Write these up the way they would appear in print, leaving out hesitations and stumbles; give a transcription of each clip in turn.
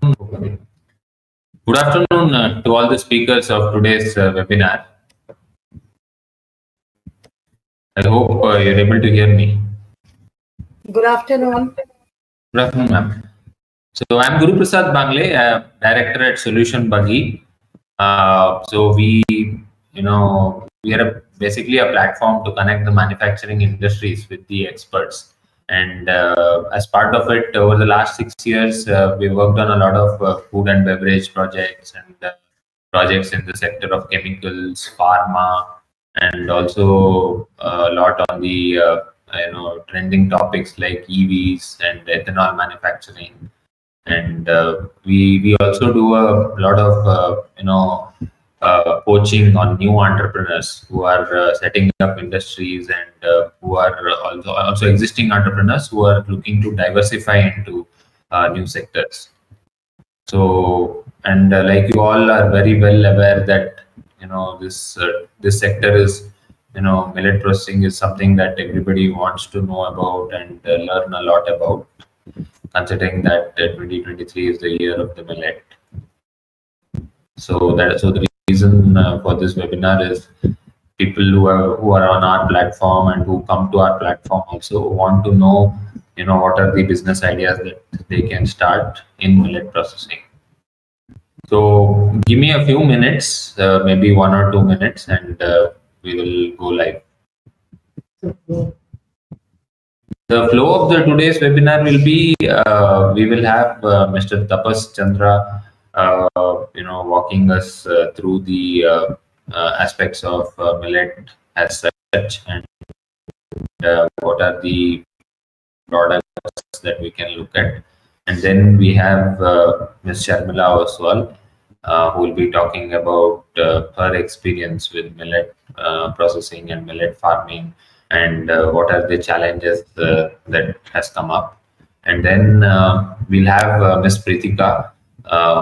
Good afternoon to all the speakers of today's webinar. I hope you're able to hear me. Good afternoon. Good afternoon, ma'am. So I'm Guru Prasad Bangle, director at SolutionBuggy. So we are basically a platform to connect the manufacturing industries with the experts. And as part of it, over the last 6 years, we worked on a lot of food and beverage projects and projects in the sector of chemicals, pharma, and also a lot on the trending topics like EVs and ethanol manufacturing. And we also do a lot of coaching on new entrepreneurs who are setting up industries, and who are also existing entrepreneurs who are looking to diversify into new sectors. So, and like you all are very well aware that this sector is, millet processing is something that everybody wants to know about and learn a lot about, considering that 2023 is the year of the millet. So the reason for this webinar is people who are on our platform and who come to our platform also want to know, what are the business ideas that they can start in millet processing. So give me a few minutes, maybe 1 or 2 minutes, and we will go live. The flow of the today's webinar will be, we will have Mr. Tapas Chandra, walking us through the aspects of millet as such, and what are the products that we can look at. And then we have Ms. Sharmila Oswal, who will be talking about her experience with millet processing and millet farming, and what are the challenges that has come up. And then we'll have Ms. Pritika,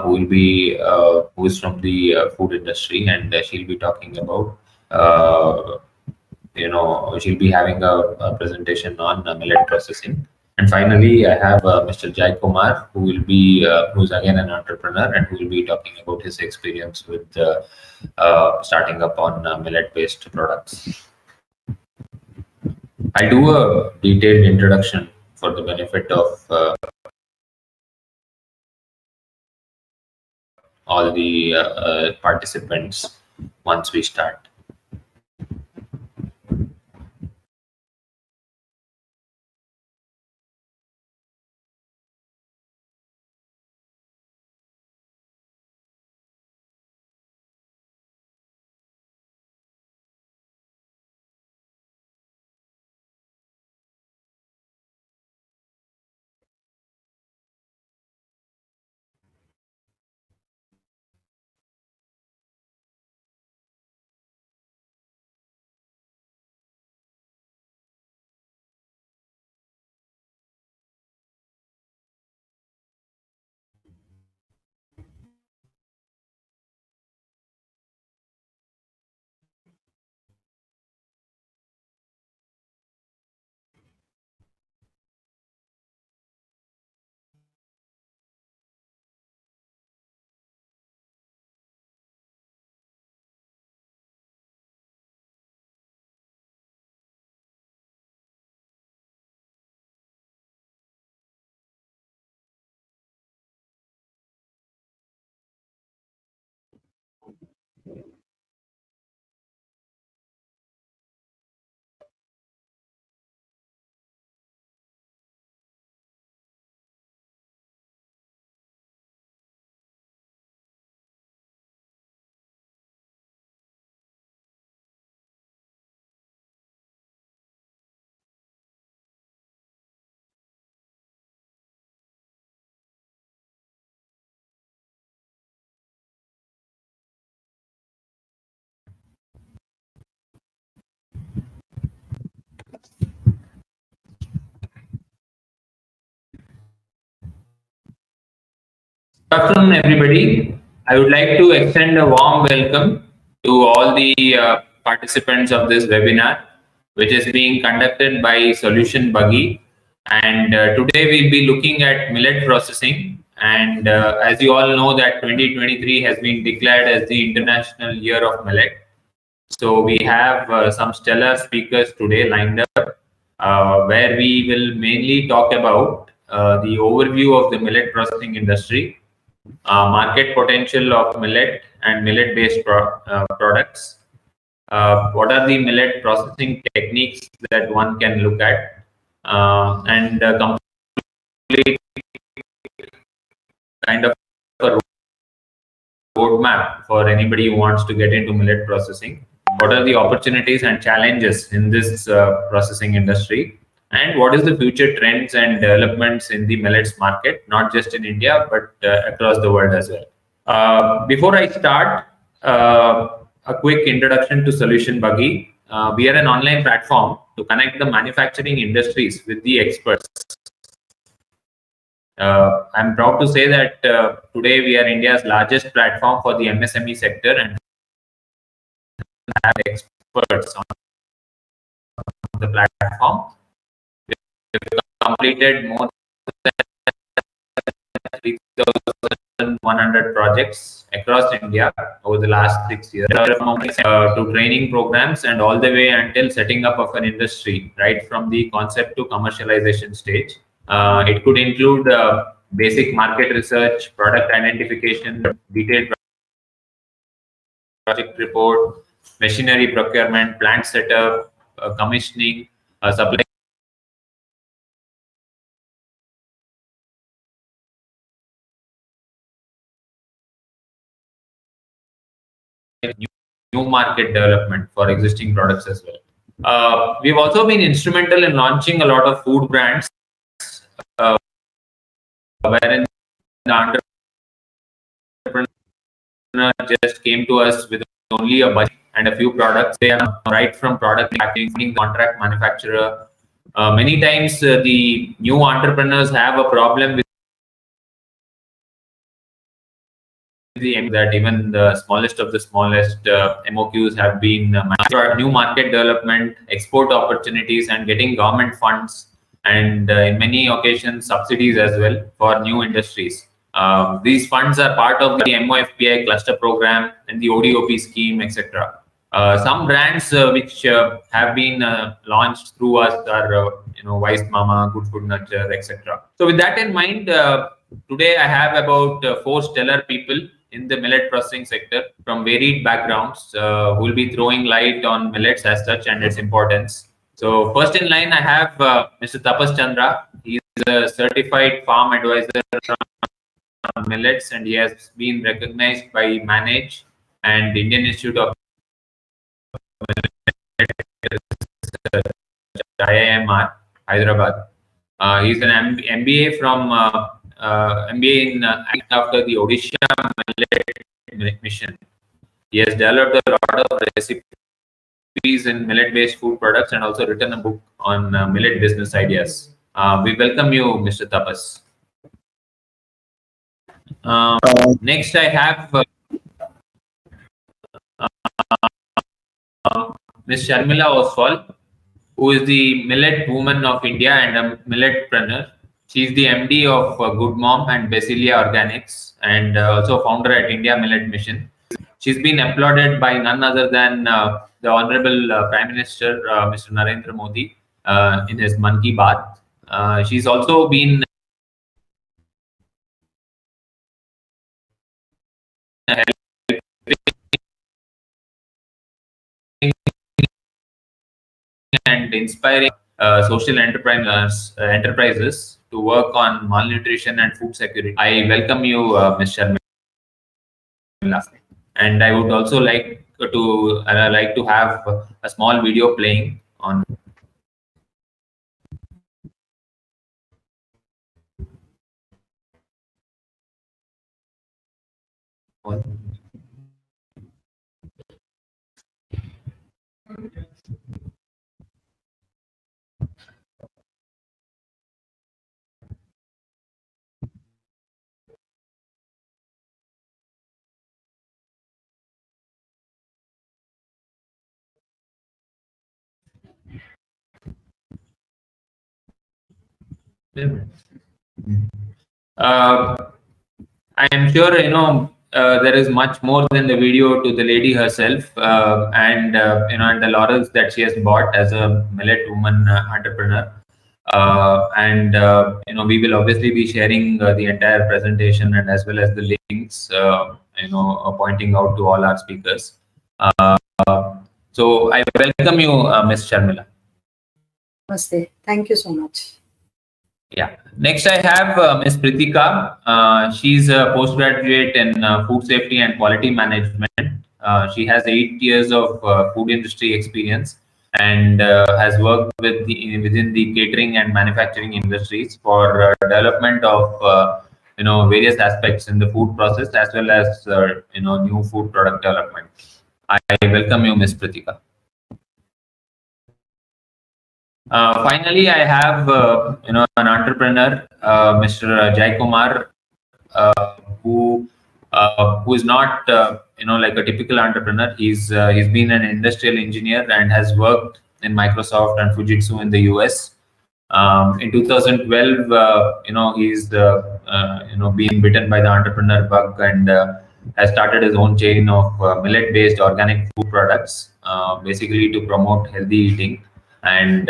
who is from the food industry, and she'll be talking about she'll be having a presentation on millet processing. And finally, I have Mr. Jai Kumar, who's again an entrepreneur, and who will be talking about his experience with starting up on millet-based products. I do a detailed introduction for the benefit of all the participants once we start. Good afternoon, everybody. I would like to extend a warm welcome to all the participants of this webinar, which is being conducted by SolutionBuggy. And today we'll be looking at millet processing And as you all know, that 2023 has been declared as the International Year of Millet. So we have some stellar speakers today lined up, where we will mainly talk about the overview of the millet processing industry, market potential of millet and millet-based products. What are the millet processing techniques that one can look at, and complete kind of a roadmap for anybody who wants to get into millet processing. What are the opportunities and challenges in this processing industry? And what is the future trends and developments in the millets market, not just in India, but across the world as well? Before I start, a quick introduction to SolutionBuggy. We are an online platform to connect the manufacturing industries with the experts. I'm proud to say that today we are India's largest platform for the MSME sector and have experts on the platform. We've completed more than 3,100 projects across India over the last 6 years, to training programs and all the way until setting up of an industry, right from the concept to commercialization stage. It could include basic market research, product identification, detailed project report, machinery procurement, plant setup, commissioning, supply new market development for existing products as well. We've also been instrumental in launching a lot of food brands, uh, wherein the entrepreneur just came to us with only a budget and a few products. They are right from product packaging, contract manufacturer. Many times, the new entrepreneurs have a problem with that even the smallest of the smallest MOQs have been new market development, export opportunities, and getting government funds, and in many occasions subsidies as well for new industries. These funds are part of the MOFPI cluster program and the ODOP scheme, etc. Some brands which have been launched through us are, Wise Mama, Good Food Nurture, etc. So with that in mind, today I have about four stellar people in the millet processing sector from varied backgrounds, who will be throwing light on millets as such and its importance. So first in line, I have Mr. Tapas Chandra. He is a certified farm advisor on millets, and he has been recognized by Manage and the Indian Institute of IIMR, Hyderabad. He's an MBA from MBA in after the Odisha Millet Mission. He has developed a lot of recipes in millet-based food products and also written a book on millet business ideas. We welcome you, Mr. Tapas. Next, I have Ms. Sharmila Oswal, who is the Millet Woman of India and a milletpreneur. She's the MD of Good Mom and Basilia Organics, and also founder at India Millet Mission. She's been applauded by none other than the Honorable Prime Minister, Mr. Narendra Modi, in his Man Ki Baat. She's also been helping and inspiring social enterprises to work on malnutrition and food security. I welcome you, Ms. Sharmila. And I would also like to have a small video playing on. Uh, I am sure there is much more than the video to the lady herself, and the laurels that she has bought as a millet woman entrepreneur. And we will obviously be sharing the entire presentation and as well as the links, pointing out to all our speakers. Uh, so I welcome you, Ms. Sharmila. Namaste. Thank you so much. Yeah. Next, I have Ms. Pritika. She's a postgraduate in food safety and quality management. She has 8 years of food industry experience and has worked within the catering and manufacturing industries for development of various aspects in the food process as well as new food product development. I welcome you, Ms. Pritika. Finally, I have an entrepreneur, Mr. Jai Kumar, who is not like a typical entrepreneur. He's been an industrial engineer and has worked in Microsoft and Fujitsu in the US. In 2012, he's being bitten by the entrepreneur bug and has started his own chain of millet-based organic food products, basically to promote healthy eating. And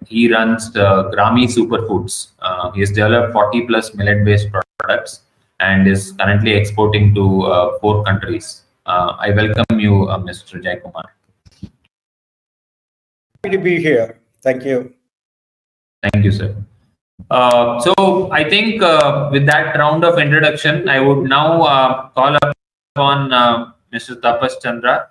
he runs Grami Superfoods. He has developed 40 plus millet-based products and is currently exporting to 4 countries. I welcome you, Mr. Jai Kumar. Happy to be here. Thank you. Thank you, sir. So I think with that round of introduction, I would now call upon Mr. Tapas Chandra,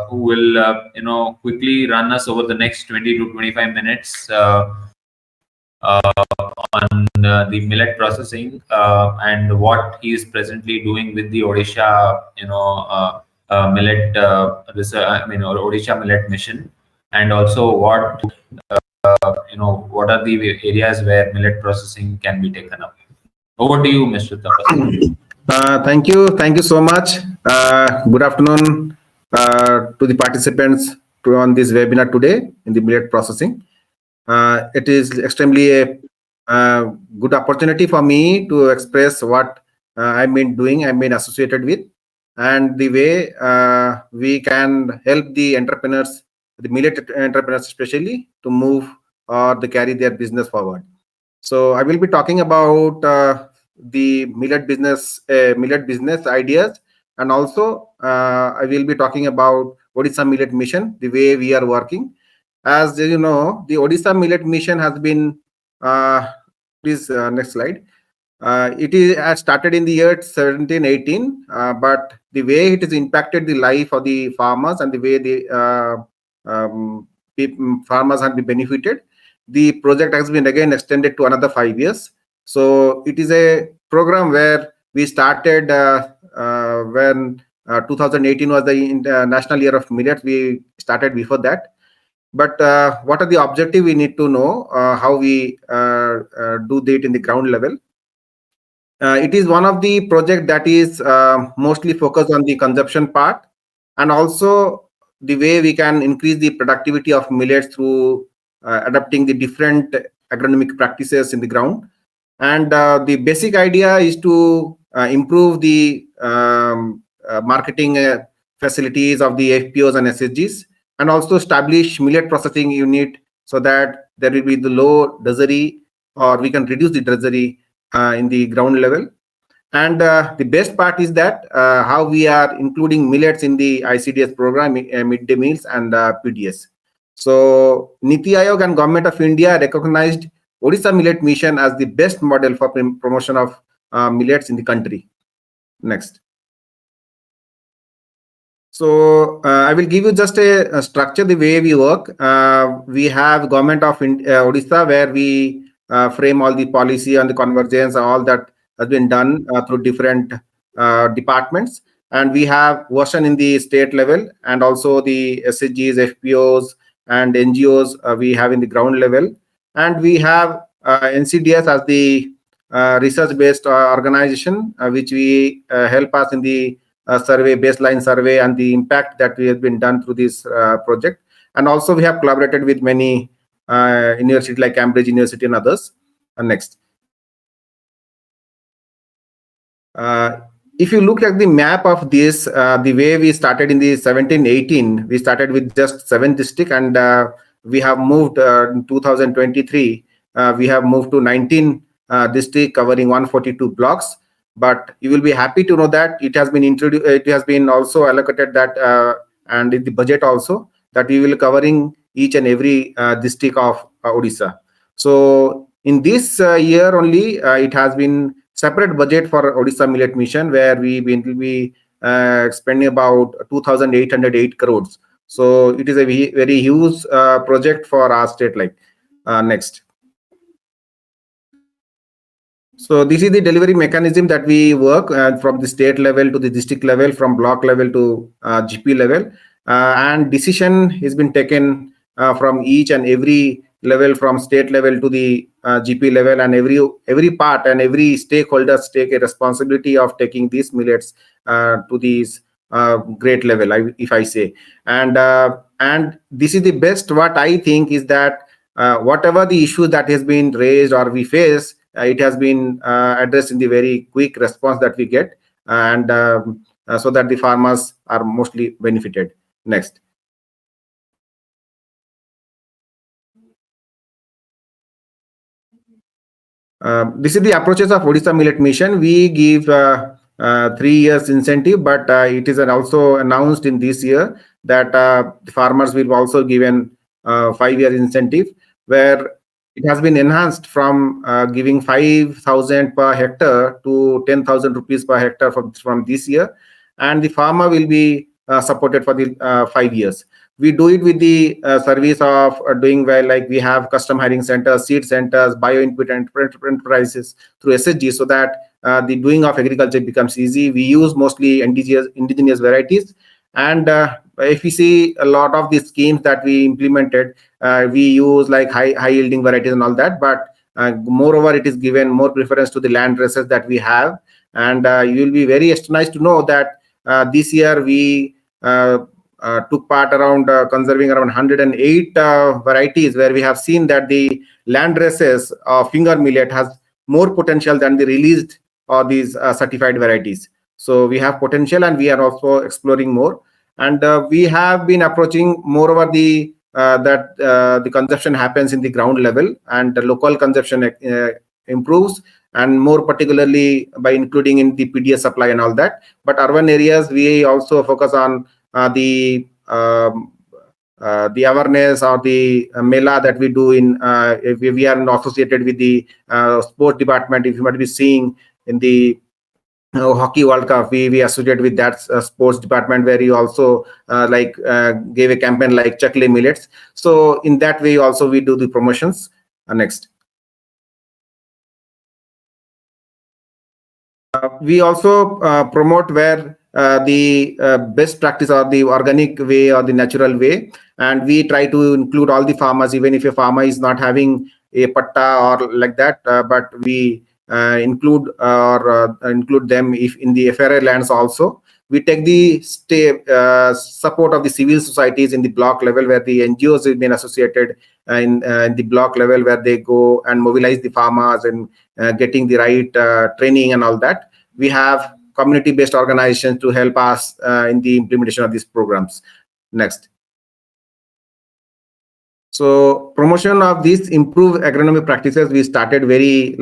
who will quickly run us over the next 20 to 25 minutes on the millet processing and what he is presently doing with the Odisha millet or Odisha millet mission, and also what are the areas where millet processing can be taken up. Over to you, Mr. Tapas. Thank you so much. Good afternoon to the participants on this webinar today in the millet processing. It is extremely a good opportunity for me to express what I've been doing, I've been associated with, and the way we can help the entrepreneurs, the millet entrepreneurs especially, to move or to carry their business forward. So I will be talking about the millet business ideas, and also I will be talking about Odisha Millet Mission, the way we are working. As you know, the Odisha Millet Mission has been, please next slide. It has started in the year 1718, but the way it has impacted the life of the farmers and the way the farmers have been benefited, the project has been again extended to another 5 years. So it is a program where we started when 2018 was the National Year of Millet. We started before that. But what are the objectives? We need to know how we do that in the ground level. It is one of the projects that is mostly focused on the consumption part, and also the way we can increase the productivity of millets through adapting the different agronomic practices in the ground. And the basic idea is to improve the marketing facilities of the FPOs and SSGs, and also establish millet processing unit so that there will be the low drudgery, or we can reduce the drudgery in the ground level. And the best part is that how we are including millets in the ICDS program, midday meals and PDS. So Niti Aayog and Government of India recognized Odisha Millet Mission as the best model for promotion of millets in the country. Next. So I will give you just a structure, the way we work. We have Government of Odisha, where we frame all the policy and the convergence, all that has been done through different departments. And we have version in the state level, and also the SHGs, FPOs, and NGOs we have in the ground level. And we have NCDS as the research-based organization, which we help us in the survey, baseline survey, and the impact that we have been done through this project. And also we have collaborated with many universities like Cambridge University and others. Next. If you look at the map of this, the way we started in the 17-18, we started with just 7 districts, and we have moved in 2023. We have moved to 19 districts covering 142 blocks. But you will be happy to know that it has been introduced. It has been also allocated that, and in the budget also, that we will covering each and every district of Odisha. So in this year only, it has been separate budget for Odisha Millet Mission, where we will be spending about 2,808 crores. So it is a very huge project for our state. Next. So this is the delivery mechanism that we work from the state level to the district level, from block level to GP level, and decision has been taken from each and every level, from state level to the GP level, and every part and every stakeholders take a responsibility of taking these millets to these great level, if I say. And this is the best. What I think is that whatever the issue that has been raised or we face, it has been addressed in the very quick response that we get, and so that the farmers are mostly benefited. Next. This is the approaches of Odisha Millet Mission. We give 3 years incentive, but it is also announced in this year that the farmers will also given 5-year incentive, where it has been enhanced from giving 5,000 per hectare to 10,000 rupees per hectare from this year, and the farmer will be supported for the 5 years. We do it with the service of doing well, like we have custom hiring centers, seed centers, bio input enterprises through SSG, so that the doing of agriculture becomes easy. We use mostly indigenous varieties, and if we see a lot of the schemes that we implemented, we use like high yielding varieties and all that, but moreover it is given more preference to the land races that we have. And you will be very astonished to know that this year we took part around conserving around 108 varieties, where we have seen that the land races of finger millet has more potential than the released or these certified varieties. So we have potential, and we are also exploring more. And we have been approaching moreover the the consumption happens in the ground level, and the local consumption improves, and more particularly by including in the PDS supply and all that. But urban areas, we also focus on the awareness or the mela that we do in if we are associated with the sport department. If you might be seeing in the Hockey World Cup, we associate with that sports department, where you also gave a campaign like Chakle Millets. So in that way also we do the promotions. Next. We also promote where the best practice or the organic way or the natural way, and we try to include all the farmers, even if a farmer is not having a patta or like that, but we include them if in the FRA lands also. We take the support of the civil societies in the block level, where the NGOs have been associated in the block level, where they go and mobilize the farmers and getting the right training and all that. We have community-based organizations to help us in the implementation of these programs. Next. So promotion of these improved agronomic practices, we started very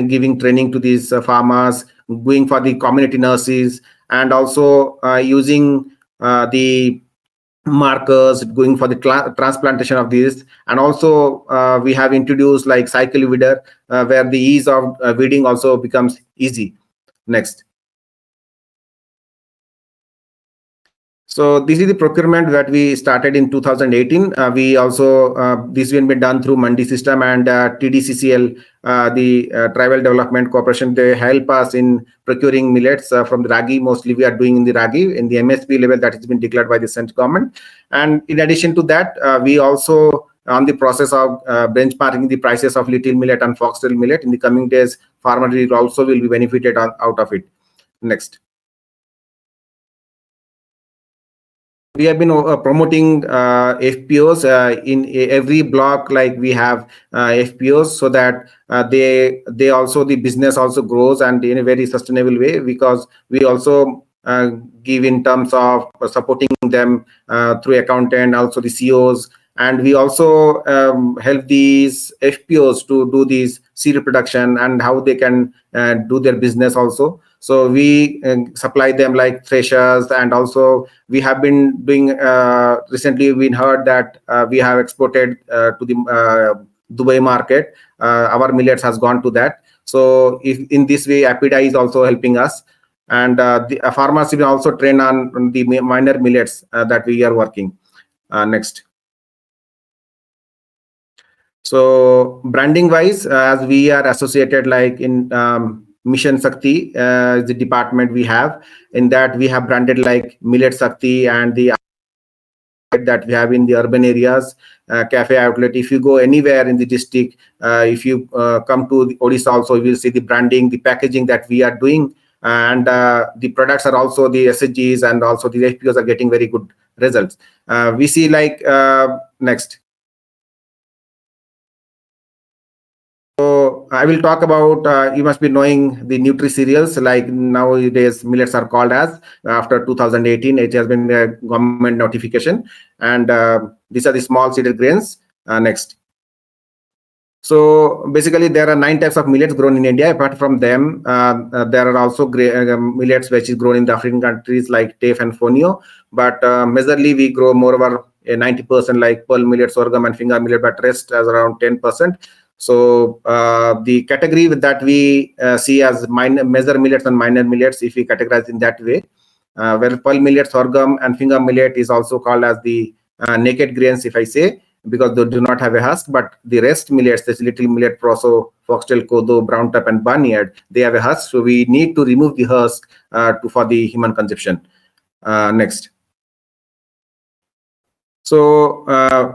giving training to these farmers, going for the community nurses, and also using the markers, going for the transplantation of these. And also we have introduced like cycle weeder, where the ease of weeding also becomes easy. Next. So this is the procurement that we started in 2018. We also this will be done through Mandi system, and TDCCL, the Tribal Development Corporation. They help us in procuring millets from the ragi. Mostly we are doing in the ragi in the MSP level that has been declared by the central government. And in addition to that, we also on the process of benchmarking the prices of little millet and foxtail millet. In the coming days, farmers also will be benefited out of it. Next. we have been promoting FPOs in every block. Like we have FPOs, so that they also, the business also grows and in a very sustainable way, because we also give in terms of supporting them through accountant, also the COs, and we also help these FPOs to do these cereal production and how they can do their business also. So we supply them like threshers, and also we have been doing recently. We heard that we have exported to the Dubai market. Our millets has gone to that. So if in this way, Apida is also helping us, and the farmers will also train on the minor millets that we are working. Next. So branding wise, as we are associated like in Mission Shakti, the department we have, in that we have branded like Millet Shakti, and the that we have in the urban areas, cafe outlet. If you go anywhere in the district, if you come to the Odisha also, you will see the branding, the packaging that we are doing, and the products are also, the SSGs and also the FPOs are getting very good results. We see like next. So I will talk about, you must be knowing the Nutri cereals, like nowadays millets are called as, after 2018, it has been a government notification, and these are the small seeded grains. Next. So basically there are 9 types of millets grown in India. Apart from them, there are also millets which is grown in the African countries like teff and fonio, but majorly we grow more over 90% like pearl millet, sorghum and finger millet, but rest as around 10%. So the category that we see as major millets and minor millets, if we categorize in that way, where pearl millet, sorghum and finger millet is also called as the naked grains, if I say, because they do not have a husk. But the rest millets, this little millet, proso, foxtail, kodo, brown top and barnyard, they have a husk. So we need to remove the husk for the human consumption. Next. So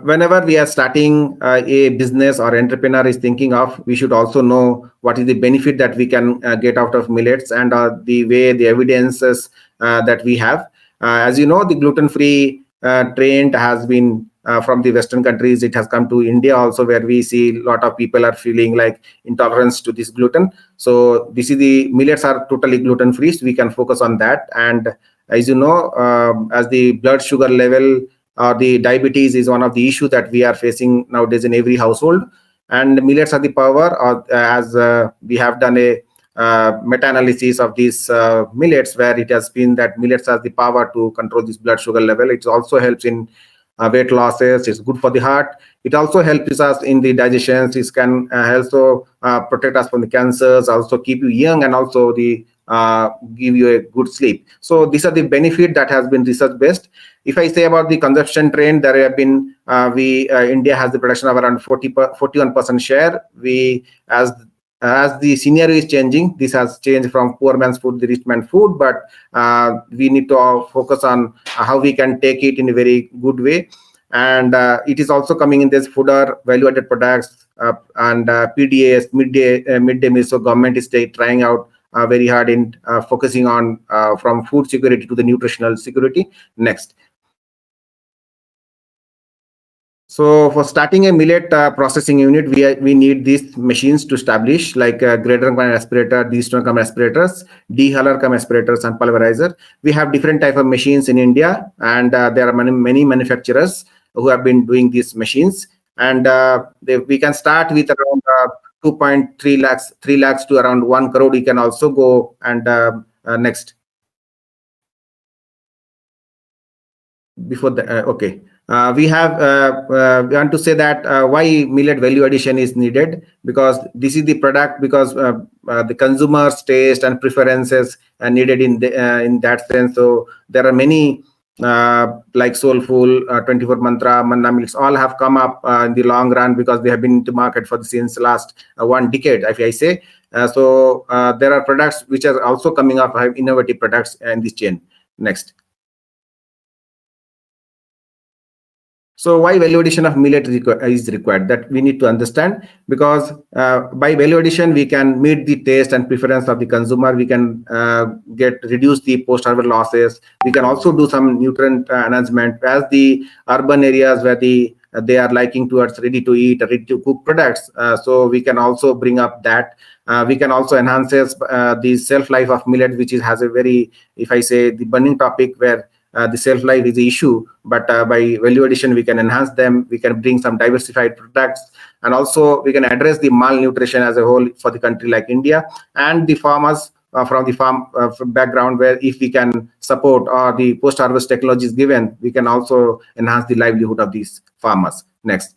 whenever we are starting a business or entrepreneur is thinking of, we should also know what is the benefit that we can get out of millets, and the way, the evidences that we have. As you know, the gluten-free trend has been from the Western countries. It has come to India also, where we see a lot of people are feeling like intolerance to this gluten. So this is the millets are totally gluten-free, so we can focus on that. And as you know, as the blood sugar level, the diabetes is one of the issues that we are facing nowadays in every household, and millets are the power. As we have done a meta-analysis of these millets, where it has been that millets has the power to control this blood sugar level. It also helps in weight losses. It's good for the heart. It also helps us in the digestion. It can also protect us from the cancers, also keep you young, and also the give you a good sleep. So these are the benefit that has been research based. If I say about the consumption trend, there have been India has the production of around 41% share. We as the scenario is changing, this has changed from poor man's food to rich man's food, but we need to focus on how we can take it in a very good way. And it is also coming in this fooder, value-added products, and PDAs, midday meal. So government is trying out very hard in focusing on from food security to the nutritional security. Next. So for starting a millet processing unit, we need these machines to establish, like grader cum aspirator, de-stoner cum aspirators, dehuller cum aspirators, and pulverizer. We have different type of machines in India, and there are many manufacturers who have been doing these machines. And we can start with around 2.3 lakhs, 3 lakhs to around 1 crore. We can also go. And next. Before the okay. We want to say that why millet value addition is needed, because this is the product, because the consumer's taste and preferences are needed in that sense. So there are many like Soulful, 24 Mantra, Manna Millets, all have come up in the long run, because they have been into market for since last 1 decade, if I say. So there are products which are also coming up, have innovative products in this chain. Next. So why value addition of millet is required? That we need to understand, because by value addition we can meet the taste and preference of the consumer. We can reduce the post-harvest losses. We can also do some nutrient enhancement, as the urban areas where they are liking towards ready to eat, ready to cook products. So we can also bring up that. We can also enhance the shelf life of millet, which has a very, if I say, the burning topic, where the shelf life is the issue, but by value addition we can enhance them. We can bring some diversified products, and also we can address the malnutrition as a whole for the country like India, and the farmers from the farm background, where if we can support or the post-harvest technology is given, we can also enhance the livelihood of these farmers. Next.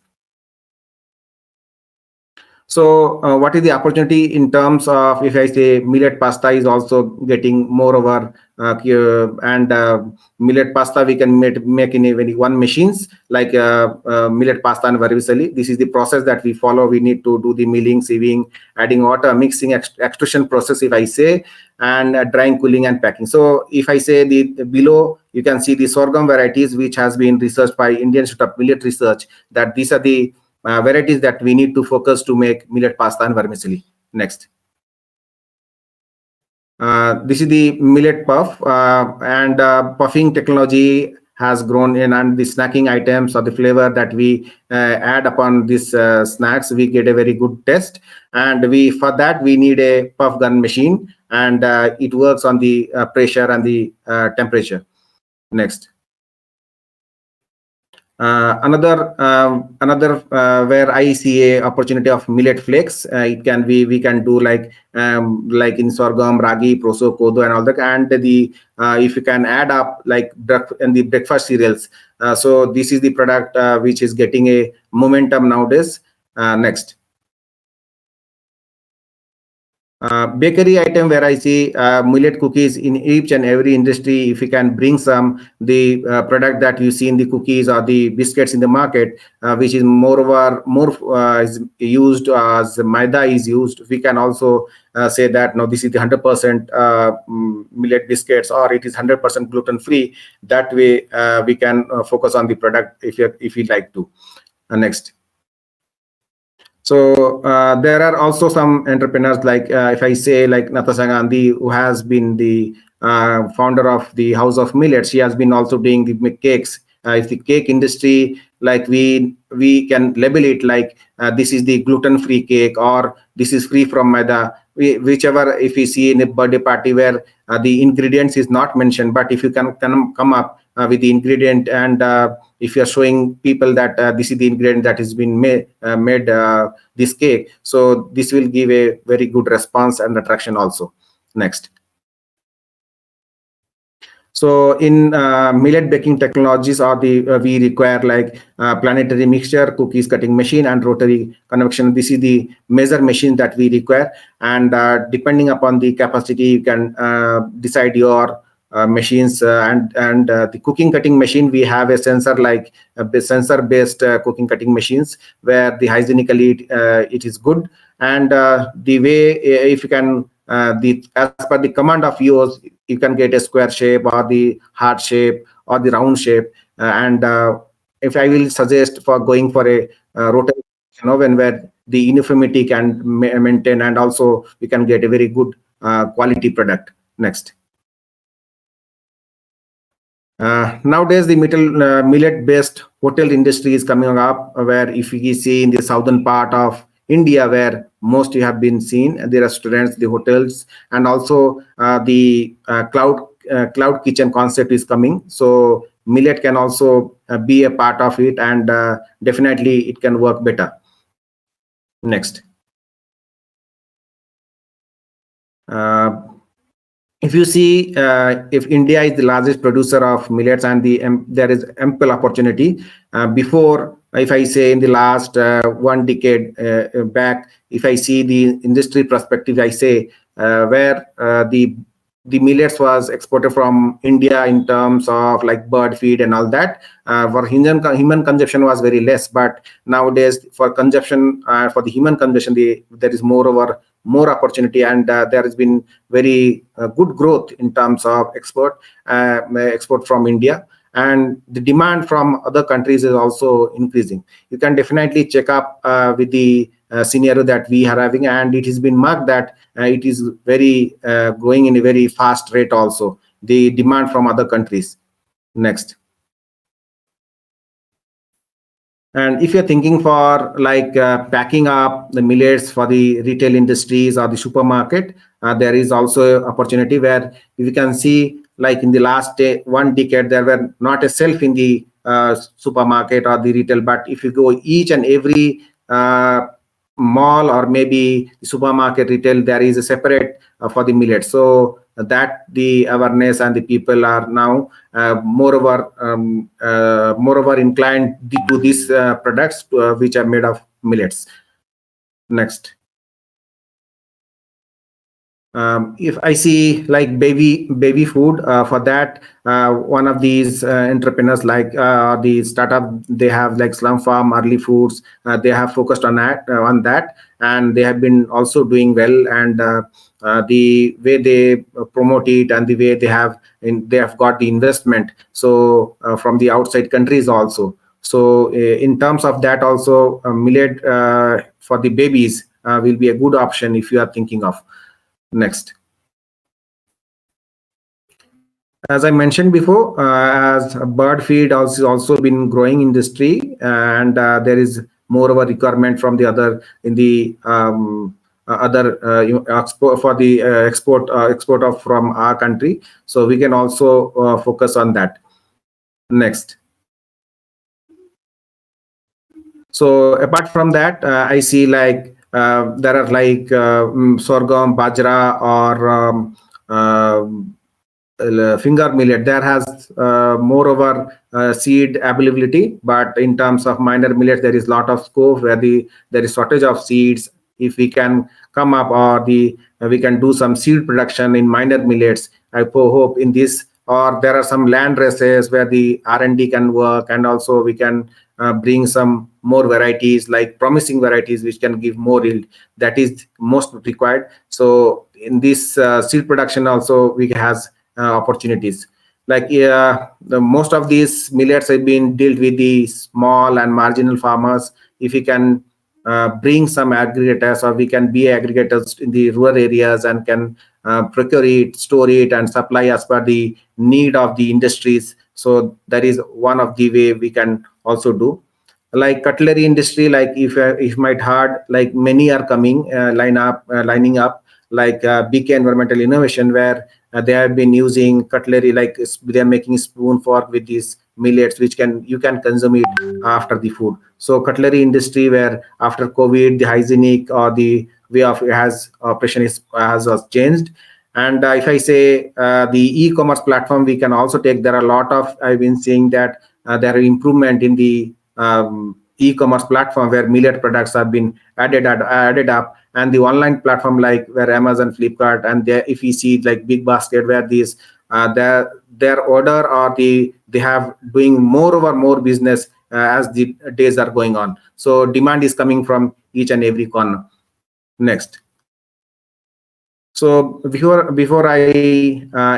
So what is the opportunity in terms of, if I say, millet pasta is also getting more over, and millet pasta we can make in even one machines, like millet pasta and vermicelli. This is the process that we follow. We need to do the milling, sieving, adding water, mixing, extrusion process, if I say, and drying, cooling, and packing. So if I say below, you can see the sorghum varieties, which has been researched by Indian Institute of Millet Research, that these are the varieties that we need to focus to make millet pasta and vermicelli. Next. This is the millet puff, and puffing technology has grown in, and the snacking items or the flavor that we add upon these snacks, we get a very good taste. And for that we need a puff gun machine, and it works on the pressure and the temperature. Next. Another where I see a opportunity of millet flakes. It can be, we can do like in sorghum, ragi, proso, kodo, and all that. And the if you can add up like in the breakfast cereals. So this is the product which is getting a momentum nowadays. Next. Bakery item, where I see millet cookies in each and every industry. If you can bring the product that you see in the cookies or the biscuits in the market, which is more is used as maida is used, we can also say that no, this is the 100% millet biscuits, or it is 100% gluten free. That way we can focus on the product if you like to. Next. So there are also some entrepreneurs, like if I say, like Natasha Gandhi, who has been the founder of the House of Millet. She has been also doing the cakes. If the cake industry, like we can label it like this is the gluten-free cake, or this is free from maida. Whichever, if we see in a birthday party where the ingredients is not mentioned, but if you can come up with the ingredient, and if you are showing people that this is the ingredient that has been made this cake, so this will give a very good response and attraction also. Next. So in millet baking technologies, we require like planetary mixture, cookies cutting machine, and rotary convection. This is the major machine that we require, and depending upon the capacity, you can decide your machines. And the cooking cutting machine, we have a sensor, like sensor based cooking cutting machines, where the hygienically it is good, and the way, if you can as per the command of yours, you can get a square shape, or the heart shape, or the round shape. And if I will suggest for going for a rotary oven, where the uniformity can maintain, and also we can get a very good quality product. Next. Nowadays, the millet-based hotel industry is coming up, where if you see in the southern part of India, where most you have been seen, the restaurants, the hotels, and also the cloud kitchen concept is coming. So millet can also be a part of it, and definitely it can work better. Next. If you see, if India is the largest producer of millets, and there is ample opportunity. Before, if I say in the last 1 decade back, if I see the industry perspective, I say where the millets was exported from India in terms of like bird feed and all that. For human consumption was very less, but nowadays for consumption, for the human consumption, there is more opportunity, and there has been very good growth in terms of export from India. and the demand from other countries is also increasing. You can definitely check up with the scenario that we are having, and it has been marked that it is very growing in a very fast rate also, the demand from other countries. Next. And if you're thinking for like packing up the millets for the retail industries or the supermarket, there is also opportunity where you can see, like in the last one decade, there were not a shelf in the supermarket or the retail, but if you go each and every mall or maybe supermarket retail, there is a separate for the millet. So that the awareness and the people are now moreover inclined to these products which are made of millets. Next. If I see like baby food, for that one of these entrepreneurs, like the startup, they have like Slum Farm Early Foods, they have focused on that, and they have been also doing well. And the way they promote it and the way they have got the investment, so from the outside countries also. So in terms of that also, millet for the babies will be a good option if you are thinking of. Next. As I mentioned before, as bird feed also been growing industry, and there is more of a requirement from the other in the other export for the export of from our country. So we can also focus on that. Next. So apart from that, I see like there are like sorghum, bajra, or finger millet. There has moreover seed availability, but in terms of minor millet, there is lot of scope where there is shortage of seeds. If we can come up, or we can do some seed production in minor millets, I hope in this, or there are some land races where the R&D can work, and also we can bring some more varieties, like promising varieties which can give more yield. That is most required. So in this seed production also we has opportunities. Like most of these millets have been dealt with the small and marginal farmers. If we can bring some aggregators, or we can be aggregators in the rural areas and can procure it, store it, and supply as per the need of the industries. So that is one of the way we can also do. Like cutlery industry, like if might hard, like many are coming lining up, like BK Environmental Innovation, where they have been using cutlery, like they are making spoon fork with these millets, which you can consume it after the food. So cutlery industry, where after COVID, the hygienic or the way of has operation has changed. And if I say the e-commerce platform, we can also take. There are a lot of, I've been seeing that there are improvement in the e-commerce platform where millet products have been added up, and the online platform like where Amazon, Flipkart, and there, if we see like Big Basket, where these their order, or they have doing more business as the days are going on. So demand is coming from each and every corner. Next. So before I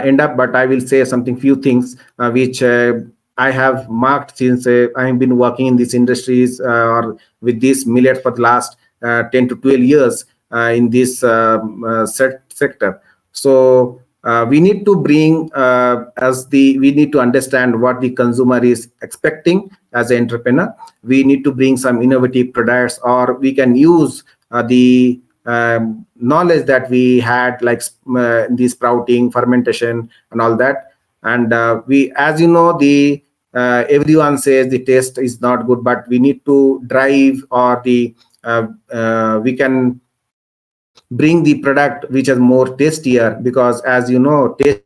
end up, but I will say something, few things which I have marked since I have been working in these industries or with this millet for the last 10 to 12 years in this sector. So we need to bring we need to understand what the consumer is expecting as an entrepreneur. We need to bring some innovative products, or we can use the knowledge that we had, like the sprouting, fermentation, and all that. And we, as you know, the everyone says the taste is not good, but we need to drive, or we can bring the product which is more tastier, because as you know, taste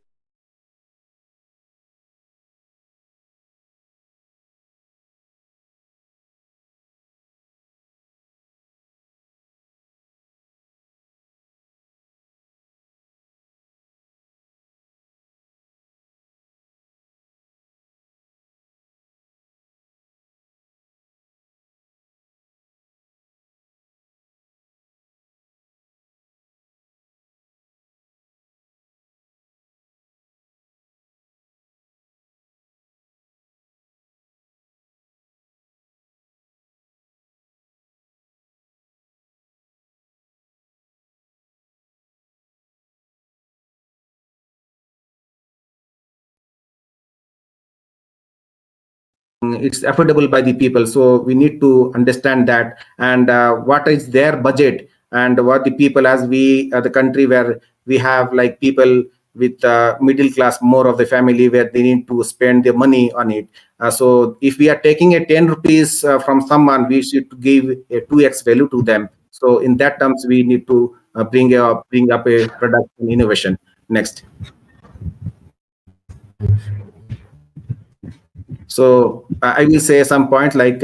it's affordable by the people. So we need to understand that, and what is their budget, and what the people, as we the country where we have like people with middle class, more of the family, where they need to spend their money on it. So if we are taking a 10 rupees from someone, we should give a 2x value to them. So in that terms, we need to bring up a product and innovation. Next. So I will say some points like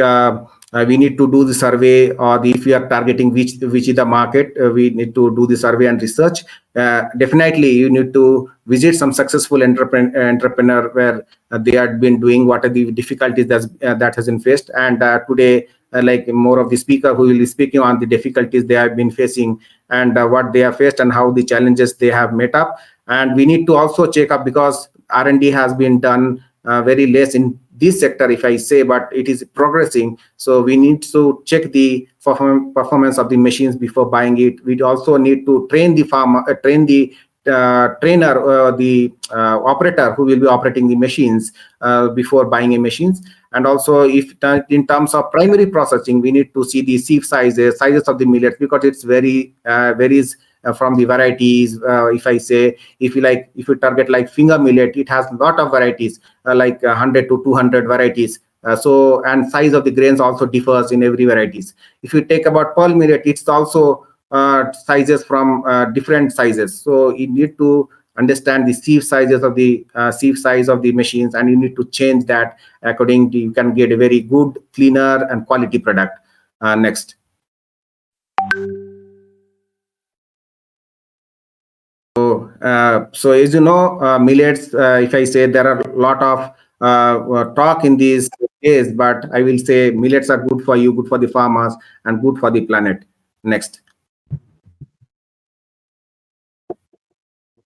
we need to do the survey, or if we are targeting which is the market, we need to do the survey and research. Definitely, you need to visit some successful entrepreneur where they have been doing, what are the difficulties that has been faced. And today, like more of the speaker who will be speaking on the difficulties they have been facing, and what they have faced, and how the challenges they have met up. And we need to also check up, because R&D has been done very less in this sector, if I say, but it is progressing. So we need to check the performance of the machines before buying it. We also need to train the farmer, train the trainer, the operator who will be operating the machines before buying a machines. And also, if in terms of primary processing, we need to see the sieve sizes of the millets, because it's very varies from the varieties. If I say, if you target like finger millet, it has a lot of varieties, like 100 to 200 varieties. So, and size of the grains also differs in every varieties. If you take about pearl millet, it's also sizes from different sizes. So you need to understand the sieve sizes of the sieve size of the machines, and you need to change that according to, you can get a very good, cleaner and quality product. Next. So as you know, millets, if I say, there are a lot of talk in these days, but I will say millets are good for you, good for the farmers, and good for the planet. Next.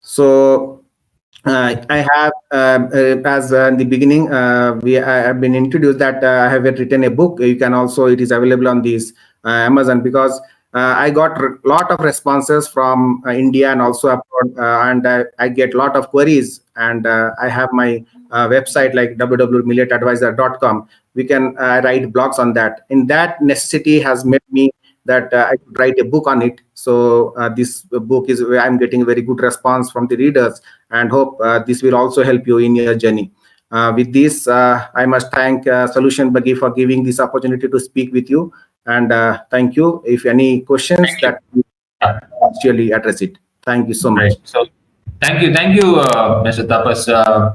So I have, as in the beginning, I have been introduced that I have written a book. You can also, it is available on this Amazon, because I got a lot of responses from India and also abroad, and I get a lot of queries. And I have my website like www.milletadvisor.com. We can write blogs on that. In that, necessity has made me that I could write a book on it. So this book is, I'm getting very good response from the readers, and hope this will also help you in your journey. With this, I must thank SolutionBuggy for giving this opportunity to speak with you. And thank you. If any questions, that actually address it. Thank you so much. Right. So thank you, Mr. Tapas.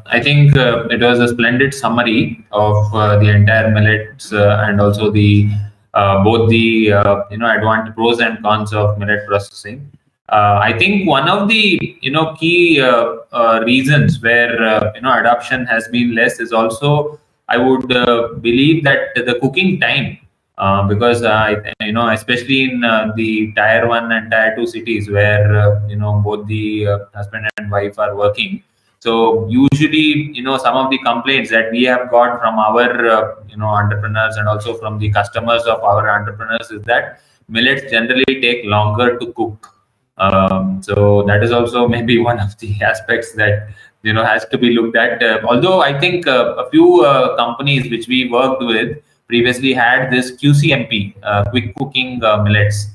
I think it was a splendid summary of the entire millets, and also the both the pros and cons of millet processing. I think one of the key reasons where adoption has been less is also, I would believe, that the cooking time. Because especially in the tier 1 and tier 2 cities, where both the husband and wife are working. So usually, some of the complaints that we have got from our entrepreneurs, and also from the customers of our entrepreneurs, is that millets generally take longer to cook. So that is also maybe one of the aspects that has to be looked at. Although I think a few companies which we worked with previously had this QCMP, quick cooking millets.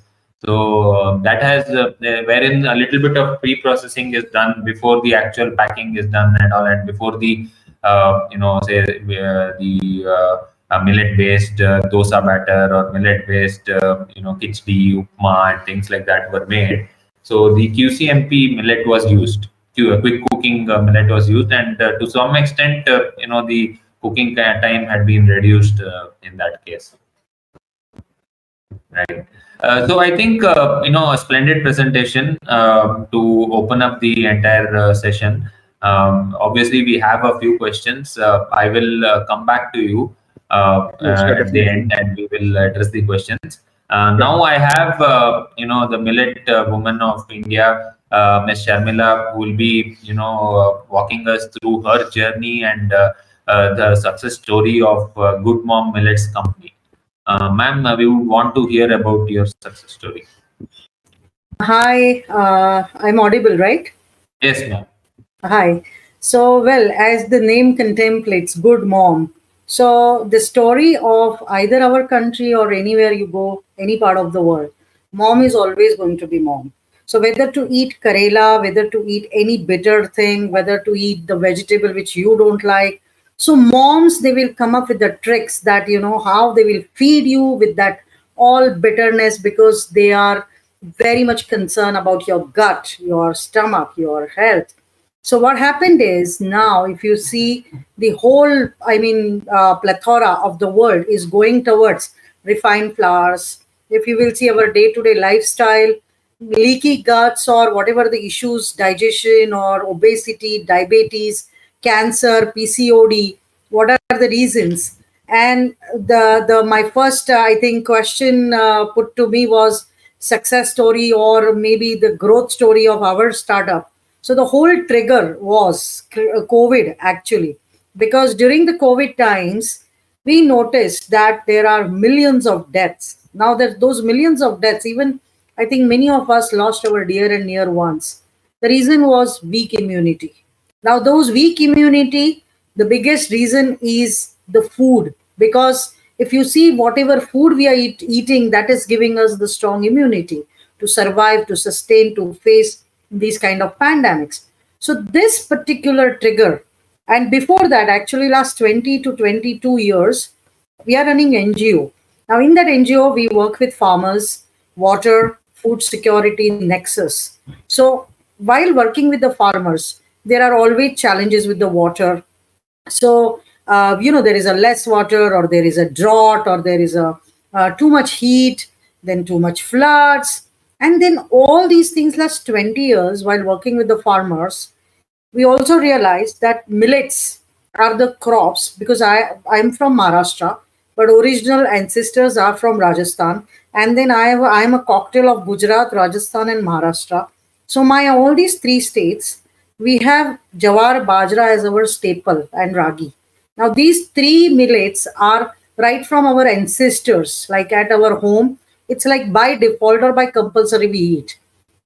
So that has wherein a little bit of pre-processing is done before the actual packing is done and all, and before the millet-based dosa batter, or millet-based khichdi, upma, and things like that were made. So the QCMP millet was used. Quick cooking millet was used, and to some extent, the cooking time had been reduced in that case. Right. So I think a splendid presentation to open up the entire session. Obviously, we have a few questions. I will come back to you at the end, and we will address the questions. Now I have the millet woman of India, Ms. Sharmila, who will be walking us through her journey and the success story of Good Mom Millets Company. Ma'am, we would want to hear about your success story. Hi, I'm audible, right? Yes, ma'am. Hi. So, well, as the name contemplates, good mom. So the story of either our country or anywhere you go, any part of the world, mom is always going to be mom. So whether to eat karela, whether to eat any bitter thing, whether to eat the vegetable which you don't like, so moms, they will come up with the tricks that, how they will feed you with that all bitterness, because they are very much concerned about your gut, your stomach, your health. So what happened is, now, if you see the whole, plethora of the world is going towards refined flours. If you will see our day-to-day lifestyle, leaky guts or whatever the issues, digestion or obesity, diabetes, cancer, PCOD, what are the reasons? And the my first, I think, question put to me was success story or maybe the growth story of our startup. So the whole trigger was COVID, actually, because during the COVID times, we noticed that there are millions of deaths. Now that those millions of deaths, even I think many of us lost our dear and near ones. The reason was weak immunity. Now those weak immunity, the biggest reason is the food, because if you see whatever food we are eating, that is giving us the strong immunity to survive, to sustain, to face these kind of pandemics. So this particular trigger, and before that, actually last 20 to 22 years, we are running NGO. Now in that NGO, we work with farmers, water, food security nexus. So while working with the farmers, there are always challenges with the water. So there is a less water, or there is a drought, or there is a too much heat, then too much floods, and then all these things. Last 20 years while working with the farmers, we also realized that millets are the crops, because I'm from Maharashtra, but original ancestors are from Rajasthan, and then I'm a cocktail of Gujarat, Rajasthan, and Maharashtra. So my all these three states, we have jawar, bajra as our staple, and ragi. Now these three millets are right from our ancestors, like at our home. It's like by default or by compulsory we eat.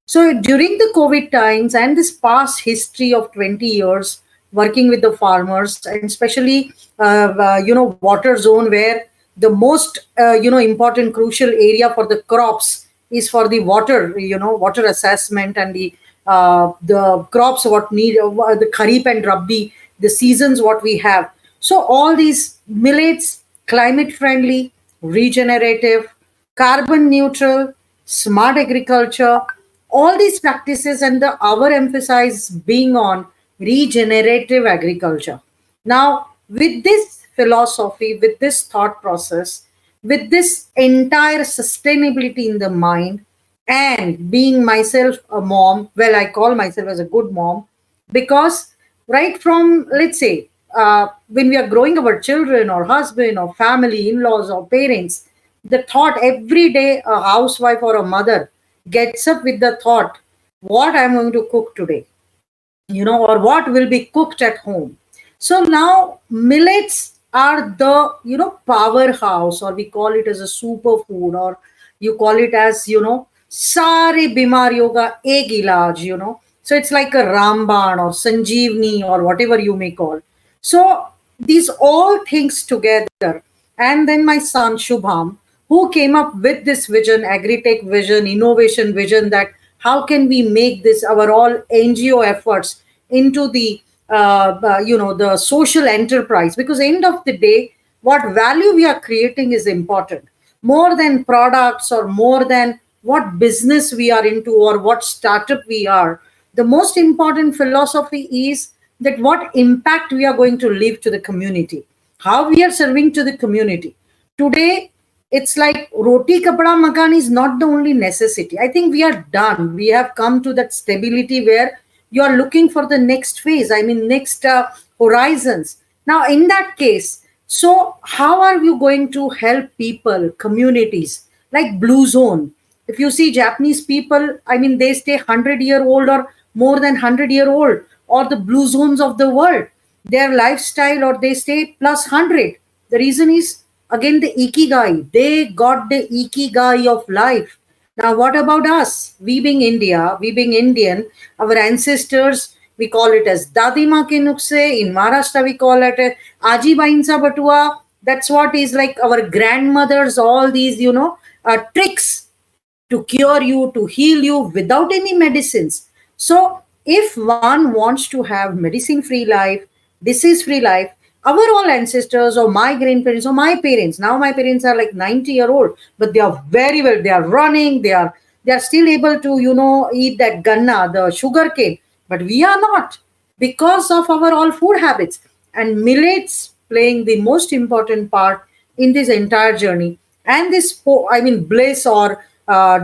So during the COVID times and this past history of 20 years working with the farmers, and especially water zone, where the most important crucial area for the crops is for the water, water assessment, and the crops what need the kharif and rabbi, the seasons what we have. So all these millets, climate friendly, regenerative, carbon neutral, smart agriculture, all these practices, and the our emphasis being on regenerative agriculture. Now with this philosophy, with this thought process, with this entire sustainability in the mind, and being myself a mom, well, I call myself as a good mom, because right from, let's say, when we are growing our children or husband or family, in-laws or parents, the thought every day, a housewife or a mother gets up with the thought, what I'm going to cook today, or what will be cooked at home. So now millets are the, powerhouse, or we call it as a superfood, or you call it as, sare bimariyon ka ek ilaj, So it's like a Ramban or Sanjeevni or whatever you may call. So these all things together. And then my son Shubham, who came up with this vision, agri-tech vision, innovation vision, that how can we make this our all NGO efforts into the the social enterprise, because end of the day, what value we are creating is important more than products, or more than what business we are into or what startup we are. The most important philosophy is that what impact we are going to leave to the community, how we are serving to the community. Today, it's like roti kapda makan is not the only necessity. I think we are done. We have come to that stability where you are looking for the next phase, next horizons. Now in that case, so how are you going to help people, communities, like blue zone? If you see Japanese people, they stay 100-year old or more than 100-year old, or the blue zones of the world, their lifestyle, or they stay plus 100. The reason is, again, the ikigai. They got the ikigai of life. Now, what about us? We being India, we being Indian, our ancestors We call it as Dadima ke nukse. In Maharashtra, we call it Aji Bainsa Batua. That's what is like our grandmothers, all these, tricks to cure you, to heal you without any medicines. So, if one wants to have medicine free life, disease free life, our all ancestors or my grandparents or my parents, now my parents are like 90-year-old, but they are very well, they are running, they are still able to, eat that ganna, the sugar cane, but we are not because of our all food habits. And millets playing the most important part in this entire journey, and this bliss or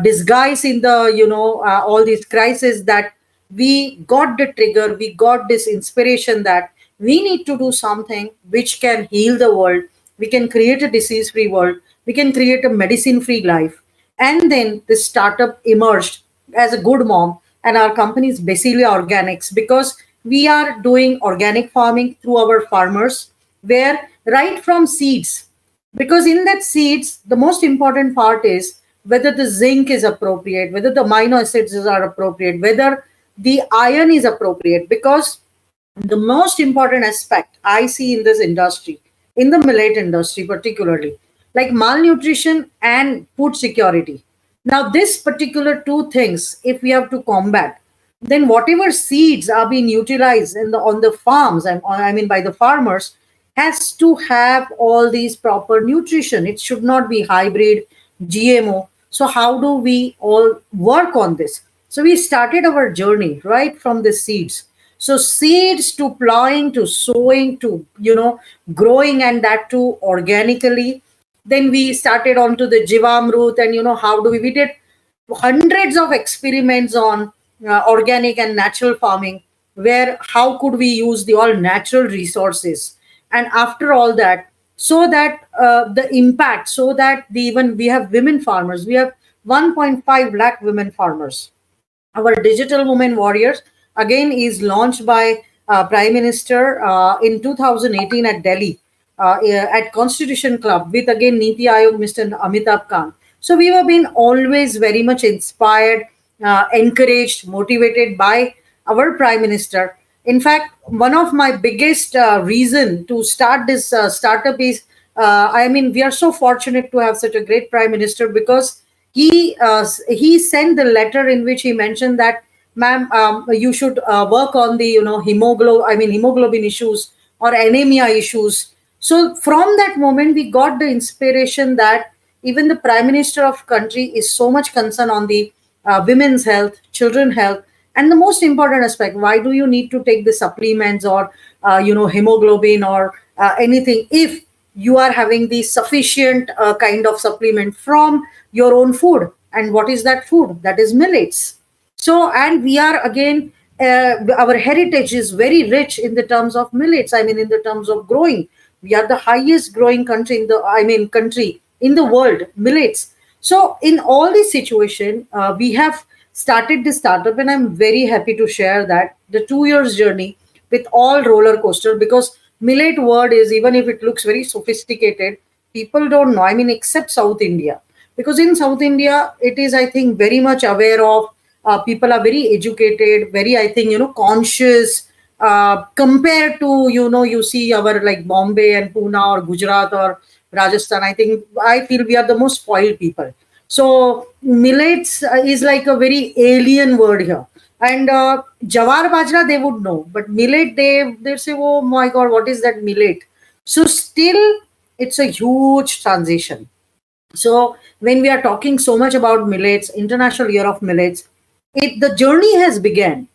disguise in the all these crises, that we got the trigger, we got this inspiration that we need to do something which can heal the world, we can create a disease free world, we can create a medicine free life. And then this startup emerged as a good mom, and our company is basically organics, because we are doing organic farming through our farmers, where right from seeds, because in that seeds the most important part is whether the zinc is appropriate, whether the amino acids are appropriate, whether the iron is appropriate. Because the most important aspect I see in this industry, in the millet industry particularly, like malnutrition and food security. Now, this particular two things, if we have to combat, then whatever seeds are being utilized on the farms, and I mean by the farmers, has to have all these proper nutrition. It should not be hybrid, GMO. So how do we all work on this? So we started our journey right from the seeds. So seeds to plowing to sowing to growing, and that too organically. Then we started onto the Jivamrut, and how do we did hundreds of experiments on organic and natural farming, where how could we use the all natural resources. And after all that, so that the impact, so that even we have women farmers, we have 1.5 lakh women farmers. Our digital women warriors again is launched by Prime Minister in 2018 at Delhi, at Constitution Club, with again Niti Ayog Mr. Amitabh Kant. So we have been always very much inspired, encouraged, motivated by our Prime Minister. In fact, one of my biggest reason to start this startup is, we are so fortunate to have such a great Prime Minister, because he sent the letter in which he mentioned that, ma'am, you should work on the hemoglobin issues or anemia issues. So from that moment we got the inspiration that even the Prime Minister of country is so much concerned on the women's health, children health, and the most important aspect, why do you need to take the supplements or hemoglobin or anything, if you are having the sufficient kind of supplement from your own food. And what is that food? That is millets. So, and we are again, our heritage is very rich in the terms of millets. In the terms of growing, we are the highest growing country country in the world, millets. So, in all this situation, we have started this startup, and I'm very happy to share that the 2 years journey with all roller coaster, because millet word is, even if it looks very sophisticated, people don't know. Except South India, because in South India, it is, I think, very much aware of. People are very educated, very, I think, conscious. Compared to, you see our like Bombay and Pune or Gujarat or Rajasthan, I feel we are the most spoiled people. So millets is like a very alien word here. And Jawar Bajra, they would know, but millet, they say, oh my God, what is that millet? So still, it's a huge transition. So when we are talking so much about millets, International Year of Millets, the journey has begun.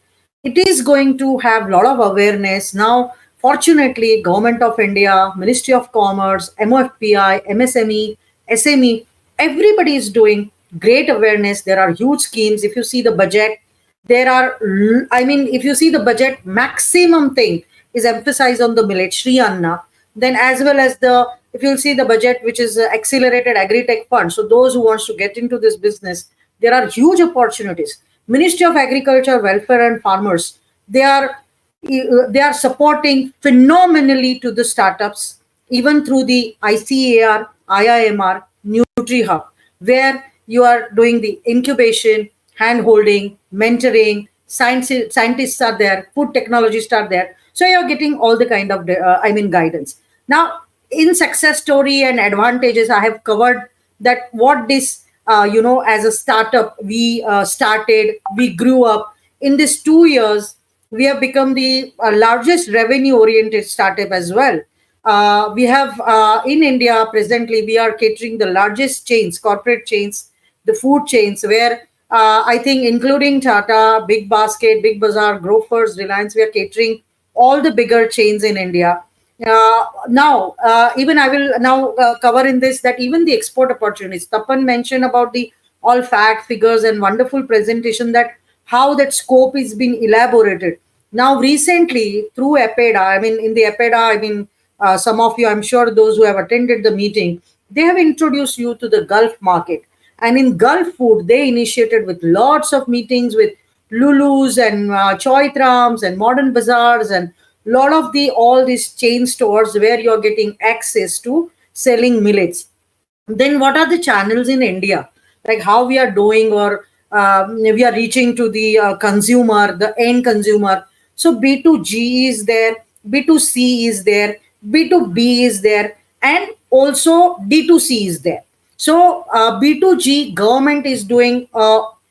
It is going to have a lot of awareness now. Fortunately, Government of India, Ministry of Commerce, MOFPI, MSME, SME, everybody is doing great awareness. There are huge schemes. If you see the budget, if you see the budget, maximum thing is emphasized on the millet, Shri Anna. Then as well as if you'll see the budget, which is accelerated agri-tech fund. So those who wants to get into this business, there are huge opportunities. Ministry of Agriculture, Welfare and Farmers, they are supporting phenomenally to the startups, even through the ICAR, IIMR, NutriHub, where you are doing the incubation, hand holding, mentoring, scientists are there, food technologists are there. So you're getting all the kind of guidance. Now, in success story and advantages, I have covered that what this as a startup we started, we grew up. In these 2 years, we have become the largest revenue oriented startup as well. We have in India presently, we are catering the largest chains, corporate chains, the food chains, where I think including Tata, Big Basket, Big Bazaar, Grofers, Reliance, we are catering all the bigger chains in India. Now, even I will now cover in this that even the export opportunities. Tapan mentioned about the all fact figures and wonderful presentation that how that scope is being elaborated. Now, recently through EPEDA, in the EPEDA, some of you, I'm sure those who have attended the meeting, they have introduced you to the Gulf market. And in Gulf food, they initiated with lots of meetings with Lulus and Choitrams and modern bazaars and lot of the all these chain stores where you're getting access to selling millets. Then what are the channels in India, like how we are doing, or we are reaching to the consumer, the end consumer. So B2G is there, B2C is there, B2B is there, and also D2C is there. So B2G government is doing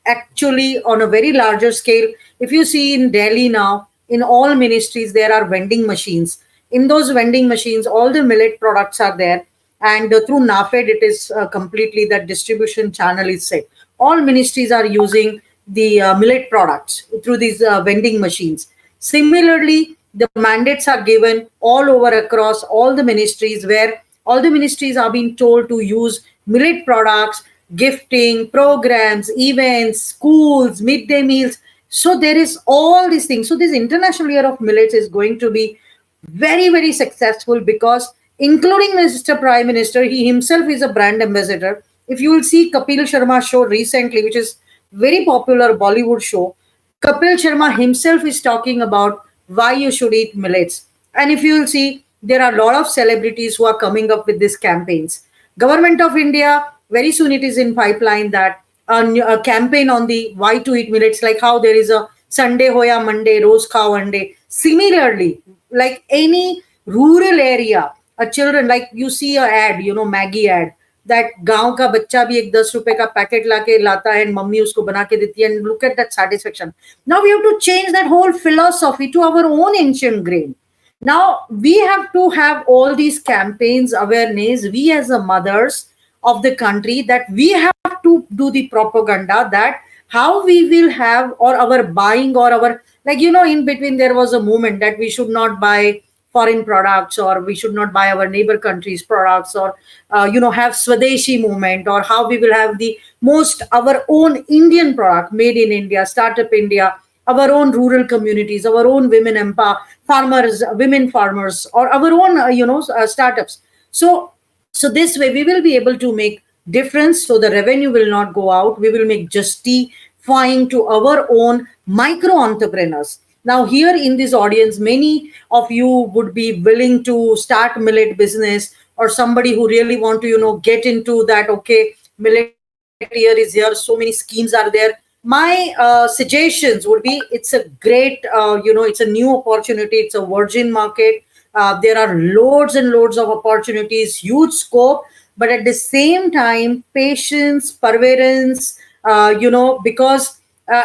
actually on a very larger scale. If you see in Delhi now, in all ministries there are vending machines. In those vending machines, all the millet products are there, and through NAFED, it is completely that distribution channel is set. All ministries are using the millet products through these vending machines. Similarly, the mandates are given all over across all the ministries, where all the ministries are being told to use millet products, gifting, programs, events, schools, midday meals. So there is all these things. So this International Year of Millets is going to be very, very successful, because including Mr. Prime Minister, he himself is a brand ambassador. If you will see Kapil Sharma show recently, which is very popular Bollywood show, Kapil Sharma himself is talking about why you should eat millets. And if you will see, there are a lot of celebrities who are coming up with these campaigns. Government of India, very soon it is in pipeline that a campaign on the why to eat millets, like how there is a Sunday hoya Monday, Rose Khao Ande. Similarly, like any rural area, a children, like you see a ad, Maggie ad, that गांव का बच्चा भी एक 10 रुपए का packet लाके लाता है, मम्मी उसको बना के देती है, and look at that satisfaction. Now we have to change that whole philosophy to our own ancient grain. Now we have to have all these campaigns, awareness, we as the mothers of the country, that we have to do the propaganda that how we will have, or our buying, or our, like, in between there was a movement that we should not buy foreign products, or we should not buy our neighbor countries products, or have Swadeshi movement, or how we will have the most our own Indian product made in India, startup India, our own rural communities, our own women empower farmers, women farmers, or our own startups. So this way we will be able to make difference, so the revenue will not go out. We will make justifying to our own micro entrepreneurs. Now here in this audience, many of you would be willing to start millet business, or somebody who really want to get into that. Okay, millet year is here, so many schemes are there. My suggestions would be, it's a great it's a new opportunity, it's a virgin market. There are loads and loads of opportunities, huge scope, but at the same time, patience, perseverance, because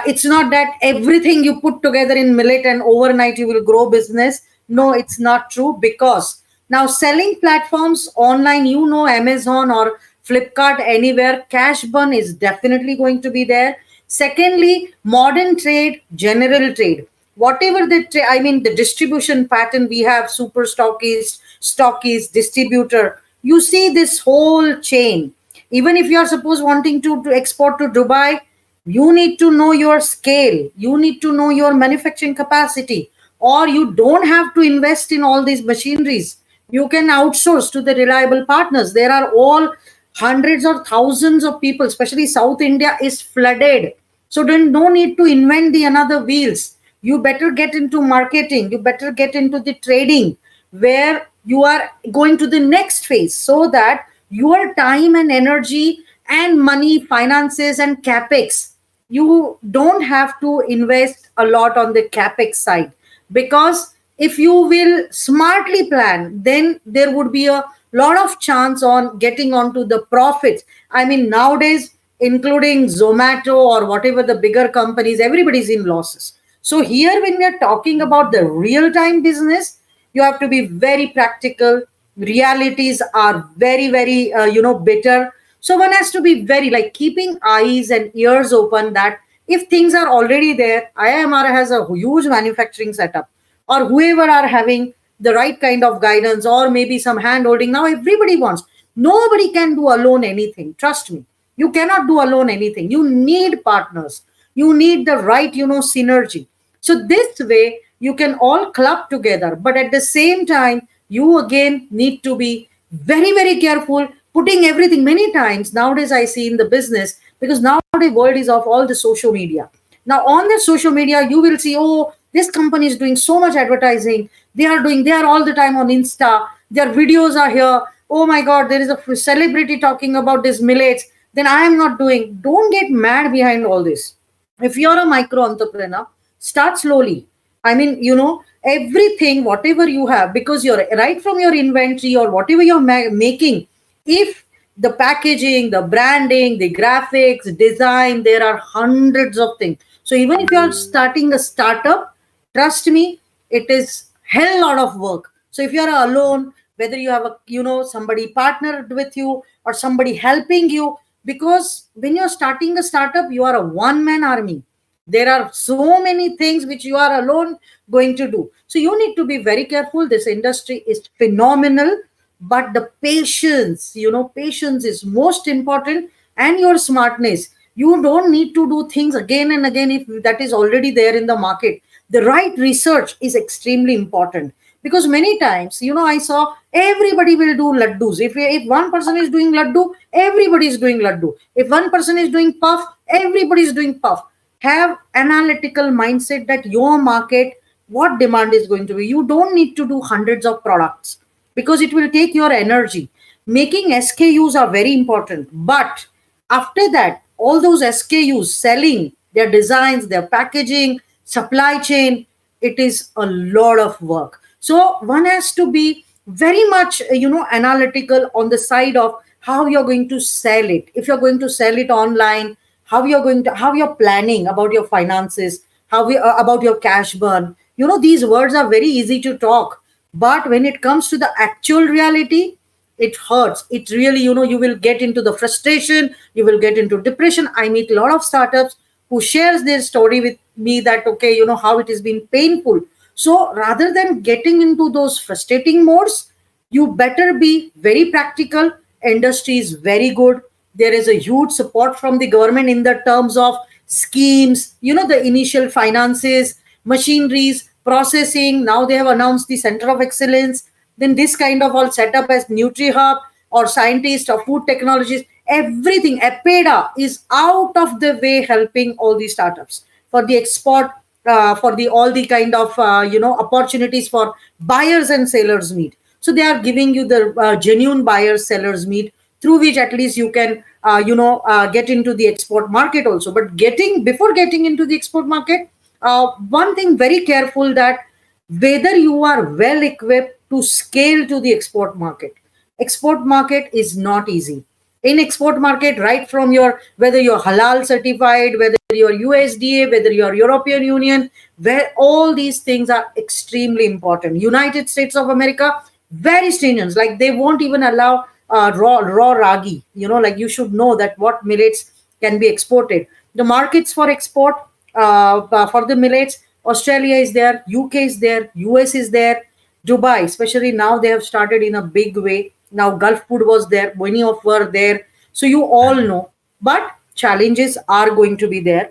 it's not that everything you put together in millet and overnight you will grow business. No, it's not true, because now selling platforms online, Amazon or Flipkart, anywhere, cash burn is definitely going to be there. Secondly, modern trade, general trade, whatever the distribution pattern we have, super stockist, distributor, you see this whole chain. Even if you are suppose wanting to export to Dubai, you need to know your scale, you need to know your manufacturing capacity, or you don't have to invest in all these machineries. You can outsource to the reliable partners. There are all hundreds or thousands of people, especially South India is flooded. So then no need to invent the another wheels. You better get into marketing, you better get into the trading, where you are going to the next phase, so that your time and energy and money, finances and capex, you don't have to invest a lot on the capex side, because if you will smartly plan, then there would be a lot of chance on getting onto the profits. I mean, nowadays, including Zomato or whatever the bigger companies, everybody's in losses. So here, when we are talking about the real time business, you have to be very practical. Realities are very, very bitter. So one has to be very, like, keeping eyes and ears open, that if things are already there, IMR has a huge manufacturing setup, or whoever are having the right kind of guidance, or maybe some hand holding. Now everybody wants, nobody can do alone anything, trust me. You cannot do alone anything. You need partners, you need the right synergy. So this way you can all club together, but at the same time you again need to be very, very careful putting everything. Many times nowadays I see in the business, because nowadays world is of all the social media. Now on the social media you will see, oh, this company is doing so much advertising, they are all the time on Insta, their videos are here. Oh my god, there is a celebrity talking about this millets, then I am not doing. Don't get mad behind all this. If you're a micro entrepreneur, start slowly. I mean, everything, whatever you have, because you're right from your inventory or whatever you're making, if the packaging, the branding, the graphics, design, there are hundreds of things. So even if you're starting a startup, trust me, it is hell lot of work. So if you're alone, whether you have a somebody partnered with you or somebody helping you, because when you're starting a startup, you are a one man army. There are so many things which you are alone going to do. So you need to be very careful. This industry is phenomenal, but the patience, patience is most important, and your smartness. You don't need to do things again and again if that is already there in the market. The right research is extremely important, because many times, I saw everybody will do laddus. If one person is doing laddu, everybody is doing laddu. If one person is doing puff, everybody is doing puff. Have analytical mindset that your market, what demand is going to be. You don't need to do hundreds of products, because it will take your energy. Making SKUs are very important, but after that, all those SKUs, selling their designs, their packaging, supply chain, it is a lot of work. So one has to be very much analytical on the side of how you're going to sell it. If you're going to sell it online, how you're planning about your finances, about your cash burn. These words are very easy to talk, but when it comes to the actual reality, it hurts. It really, you will get into the frustration, you will get into depression. I meet a lot of startups who shares their story with me, that okay, how it has been painful. So rather than getting into those frustrating modes, you better be very practical. Industry is very good. There is a huge support from the government in the terms of schemes, the initial finances, machineries, processing. Now they have announced the center of excellence. Then this kind of all set up as NutriHub or scientists or food technologies. Everything, APEDA is out of the way helping all these startups for the export, for the all the kind of opportunities for buyers and sellers meet. So they are giving you the genuine buyers sellers meet, through which at least you can get into the export market also. But before getting into the export market, one thing very careful, that whether you are well equipped to scale to the export market. Export market is not easy. In export market, right from your, whether you're halal certified, whether you're USDA, whether you're European Union, where all these things are extremely important. United States of America, very stringent. Like they won't even allow raw ragi. Like you should know that what millets can be exported. The markets for export for the millets, Australia is there, UK is there, US is there, Dubai, especially now they have started in a big way. Now Gulf food was there, many of were there. So you all know, but challenges are going to be there.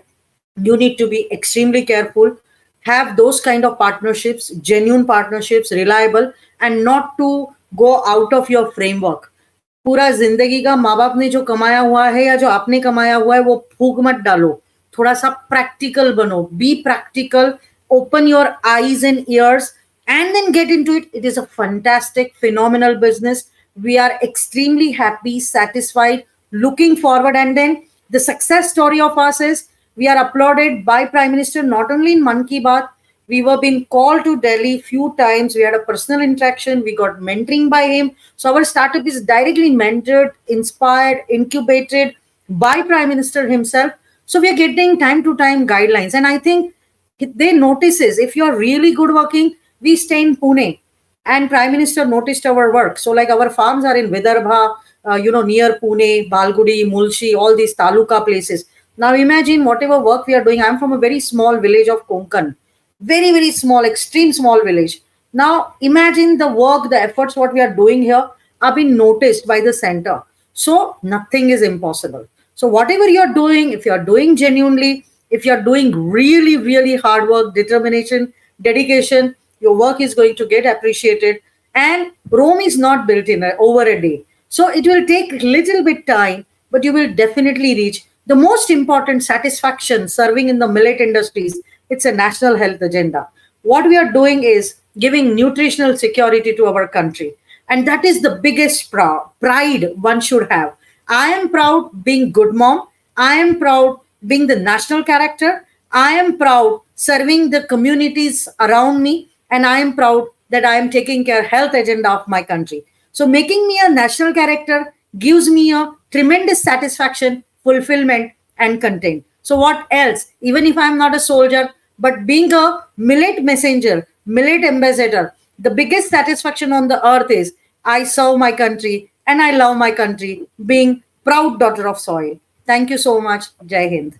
You need to be extremely careful. Have those kind of partnerships, genuine partnerships, reliable, and not to go out of your framework. पूरा जिंदगी का माँ बाप ने जो कमाया हुआ है या जो आपने कमाया हुआ है वो फूक मत डालो. थोड़ा सा प्रैक्टिकल बनो. Be practical. Open your eyes and ears and then get into it. It is a fantastic, phenomenal business. We are extremely happy, satisfied, looking forward. And then the success story of us is We are applauded by Prime Minister not only in Man Ki Baat. We were being called to Delhi few times. We had a personal interaction. We got mentoring by him. So our startup is directly mentored, inspired, incubated by Prime Minister himself. So we are getting time to time guidelines. And I think they notices if you are really good working, we stay in Pune. And Prime Minister noticed our work. So like our farms are in Vidarbha, near Pune, Balgudi, Mulshi, all these taluka places. Now imagine whatever work we are doing. I'm from a very small village of Konkan, very, very small, extreme small village. Now imagine the work, the efforts, what we are doing here are being noticed by the center. So nothing is impossible. So whatever you're doing, if you're doing genuinely, if you're doing really, really hard work, determination, dedication, your work is going to get appreciated. And Rome is not built in over a day. So it will take little bit time, but you will definitely reach the most important satisfaction serving in the millet industries. It's a national health agenda. What we are doing is giving nutritional security to our country. And that is the biggest pride one should have. I am proud being good mom. I am proud being the national character. I am proud serving the communities around me. And I am proud that I am taking care health agenda of my country. So making me a national character gives me a tremendous satisfaction, fulfillment, and content. So what else? Even if I'm not a soldier, but being a millet messenger, millet ambassador, the biggest satisfaction on the earth is I serve my country and I love my country, being proud daughter of soil. Thank you so much. Jai Hind.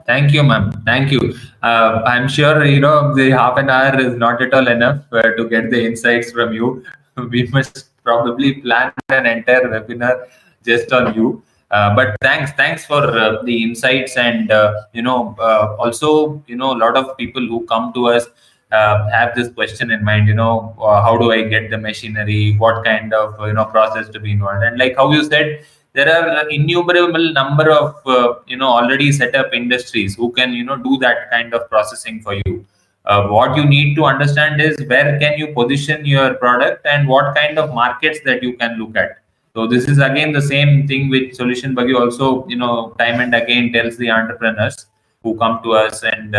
Thank you, ma'am. Thank you. I'm sure the half an hour is not at all enough to get the insights from you. We must probably plan an entire webinar just on you. But thanks for the insights, and also a lot of people who come to us have this question in mind. How do I get the machinery? What kind of process to be involved? And like how you said, there are innumerable number of already set up industries who can do that kind of processing for you. What you need to understand is where can you position your product and what kind of markets that you can look at. So this is again the same thing which Solution Buggy also time and again tells the entrepreneurs who come to us. And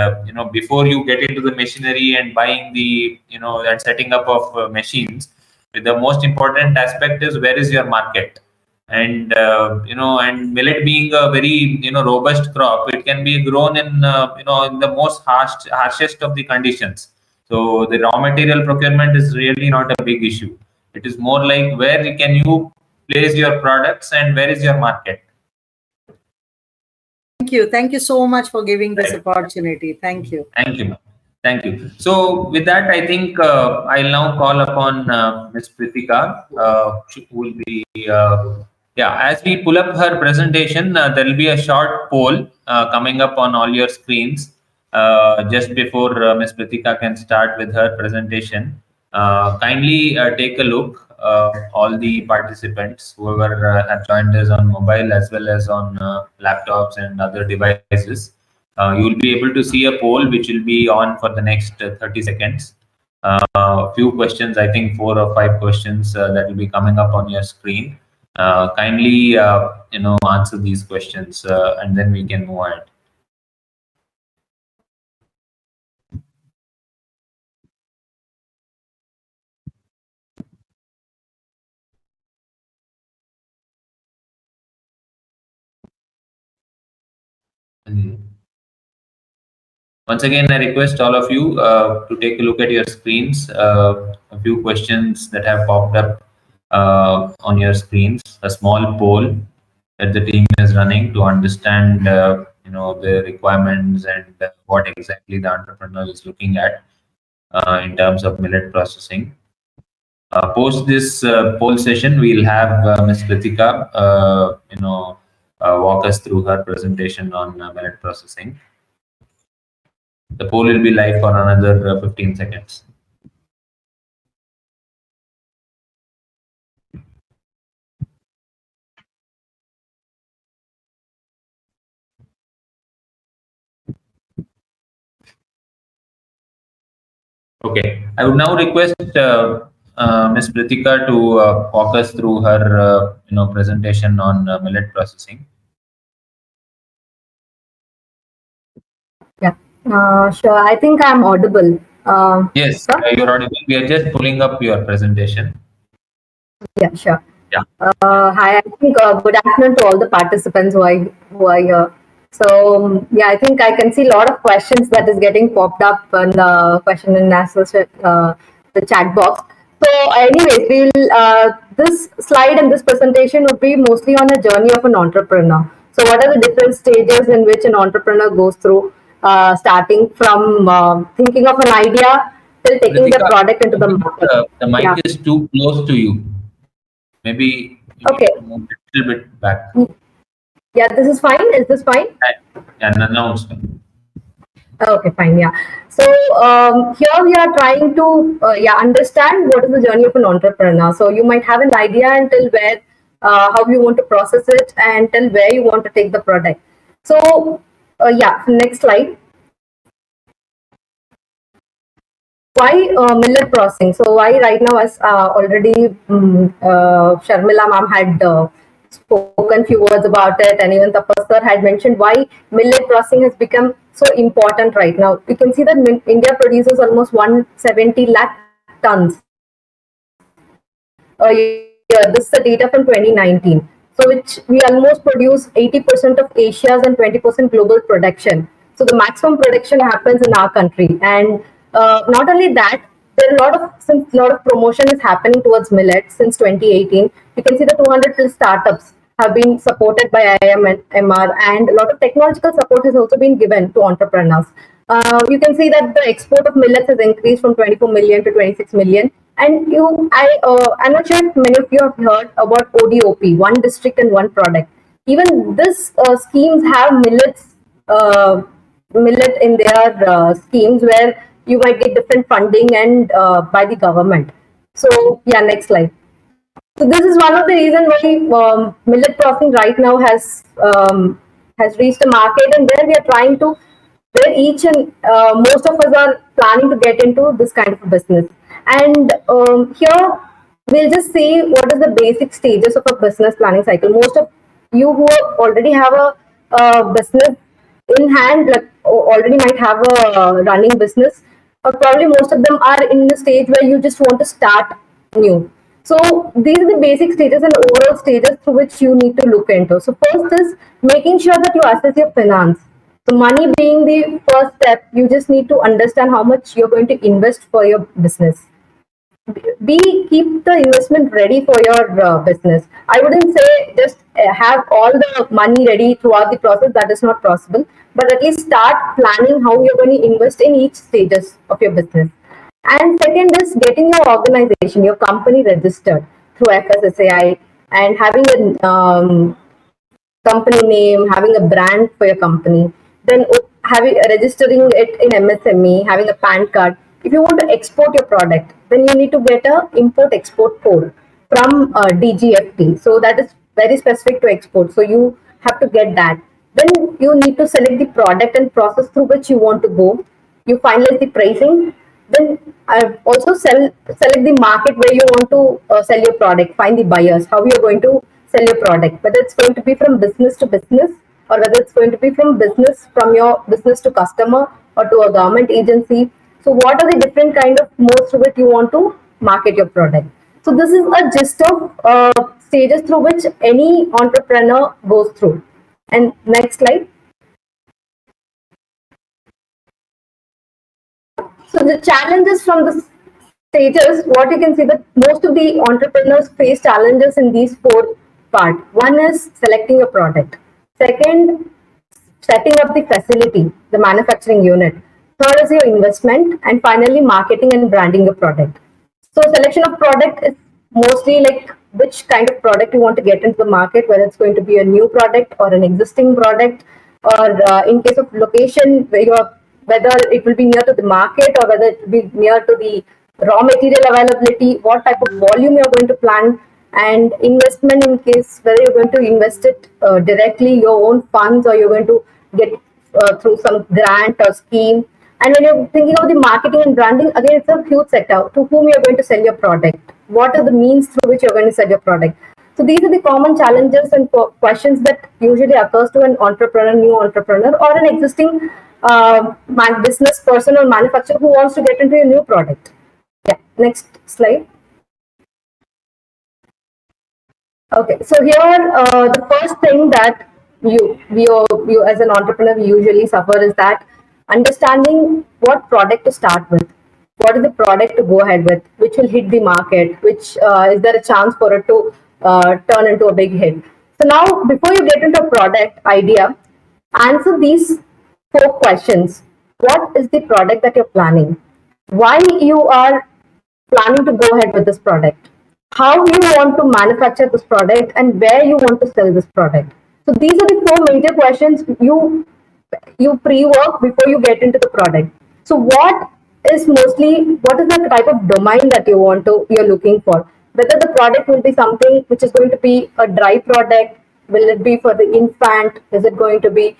before you get into the machinery and buying the and setting up of machines, the most important aspect is where is your market. And and millet being a very robust crop, it can be grown in in the most harshest of the conditions. So the raw material procurement is really not a big issue. It is more like where can you place your products and where is your market. Thank you. Thank you so much for giving this Right. opportunity. Thank you. Thank you, ma'am. Thank you. So with that, I think I'll now call upon Ms. Pritika, who will be, yeah, as we pull up her presentation, there will be a short poll coming up on all your screens just before Ms. Pritika can start with her presentation. Kindly take a look, all the participants, whoever have joined us on mobile as well as on laptops and other devices. You will be able to see a poll which will be on for the next 30 seconds. A few questions, I think 4 or 5 questions that will be coming up on your screen. Kindly, answer these questions and then we can move ahead. Once again, I request all of you to take a look at your screens. A few questions that have popped up on your screens. A small poll that the team is running to understand, the requirements and what exactly the entrepreneur is looking at in terms of millet processing. Post this poll session, we'll have Ms. Kritika, walk us through her presentation on millet processing. The poll will be live for another 15 seconds. Okay, I would now request Ms. Pritika to walk us through her presentation on millet processing. Sure. I think I'm audible. Yes, Sir? you're audible. We are just pulling up your presentation. Yeah, sure. Yeah. Yeah. Hi, I think good afternoon to all the participants who are here. So yeah, I think I can see a lot of questions that is getting popped up in the question and answer the chat box. So anyways, we'll this slide and this presentation would be mostly on a journey of an entrepreneur. So what are the different stages in which an entrepreneur goes through, starting from thinking of an idea till taking the Ritika, product into I the think market. the Yeah. mic is too close to you. Maybe you need Okay. to move a little bit back. Yeah, this is fine. Is this fine? And announce them. Okay, fine. Yeah. So here we are trying to understand what is the journey of an entrepreneur. So you might have an idea until where how you want to process it and till where you want to take the product. So next slide. Why millet processing? So why right now, as already Sharmila ma'am had spoken few words about it, and even Tapas sir had mentioned why millet processing has become so important right now. We can see that India produces almost 170 lakh tons a year. This is the data from 2019. So which we almost produce 80% of Asia's and 20% global production. So the maximum production happens in our country. And not only that, there are a lot of since a lot of promotion is happening towards millet since 2018. You can see the 200 plus startups have been supported by IMR, and a lot of technological support has also been given to entrepreneurs. You can see that the export of millets has increased from 24 million to 26 million. And I'm not sure if many of you have heard about ODOP, one district and one product. Even this schemes have millet in their schemes where you might get different funding and by the government. So yeah, next slide. So this is one of the reasons why millet processing right now has reached a market, and where we are trying to, where each and most of us are planning to get into this kind of a business. And here we'll just see what is the basic stages of a business planning cycle. Most of you who already have a business in hand, like already might have a running business, or probably most of them are in the stage where you just want to start new. So these are the basic stages and overall stages through which you need to look into. So first is making sure that you assess your finance. So money being the first step, you just need to understand how much you're going to invest for your business. Keep the investment ready for your business. I wouldn't say just have all the money ready throughout the process. That is not possible. But at least start planning how you're going to invest in each stages of your business. And second is getting your organization, your company registered through FSSAI, and having a company name, having a brand for your company, then having registering it in MSME, having a PAN card. If you want to export your product, then you need to get a import export code from DGFT. So that is very specific to export. So you have to get that. Then you need to select the product and process through which you want to go. You finalize the pricing. Then also select the market where you want to sell your product. Find the buyers. How you're going to sell your product, whether it's going to be from business to business, or whether it's going to be from your business to customer or to a government agency. So what are the different kind of modes through which you want to market your product? So this is a gist of stages through which any entrepreneur goes through. And next slide. So the challenges from the stages, what you can see that most of the entrepreneurs face challenges in these four parts. One is selecting a product. Second, setting up the facility, the manufacturing unit. Third is your investment, and finally marketing and branding your product. So selection of product is mostly like which kind of product you want to get into the market, whether it's going to be a new product or an existing product, or in case of location, whether it will be near to the market or whether it will be near to the raw material availability, what type of volume you're going to plan, and investment in case whether you're going to invest it directly your own funds, or you're going to get through some grant or scheme. And when you're thinking of the marketing and branding, again, it's a huge sector. To whom you're going to sell your product? What are the means through which you're going to sell your product? So these are the common challenges and questions that usually occurs to an entrepreneur, new entrepreneur, or an existing business person or manufacturer who wants to get into a new product. Yeah, next slide. Okay, so here the first thing that you as an entrepreneur usually suffer is that understanding what product to start with, what is the product to go ahead with, which will hit the market, which is there a chance for it to turn into a big hit. So now, before you get into a product idea, answer these four questions. What is the product that you're planning? Why you are planning to go ahead with this product, how you want to manufacture this product, and where you want to sell this product. So these are the four major questions you pre-work before you get into the product. So what is the type of domain that you're looking for? Whether the product will be something which is going to be a dry product, will it be for the infant, is it going to be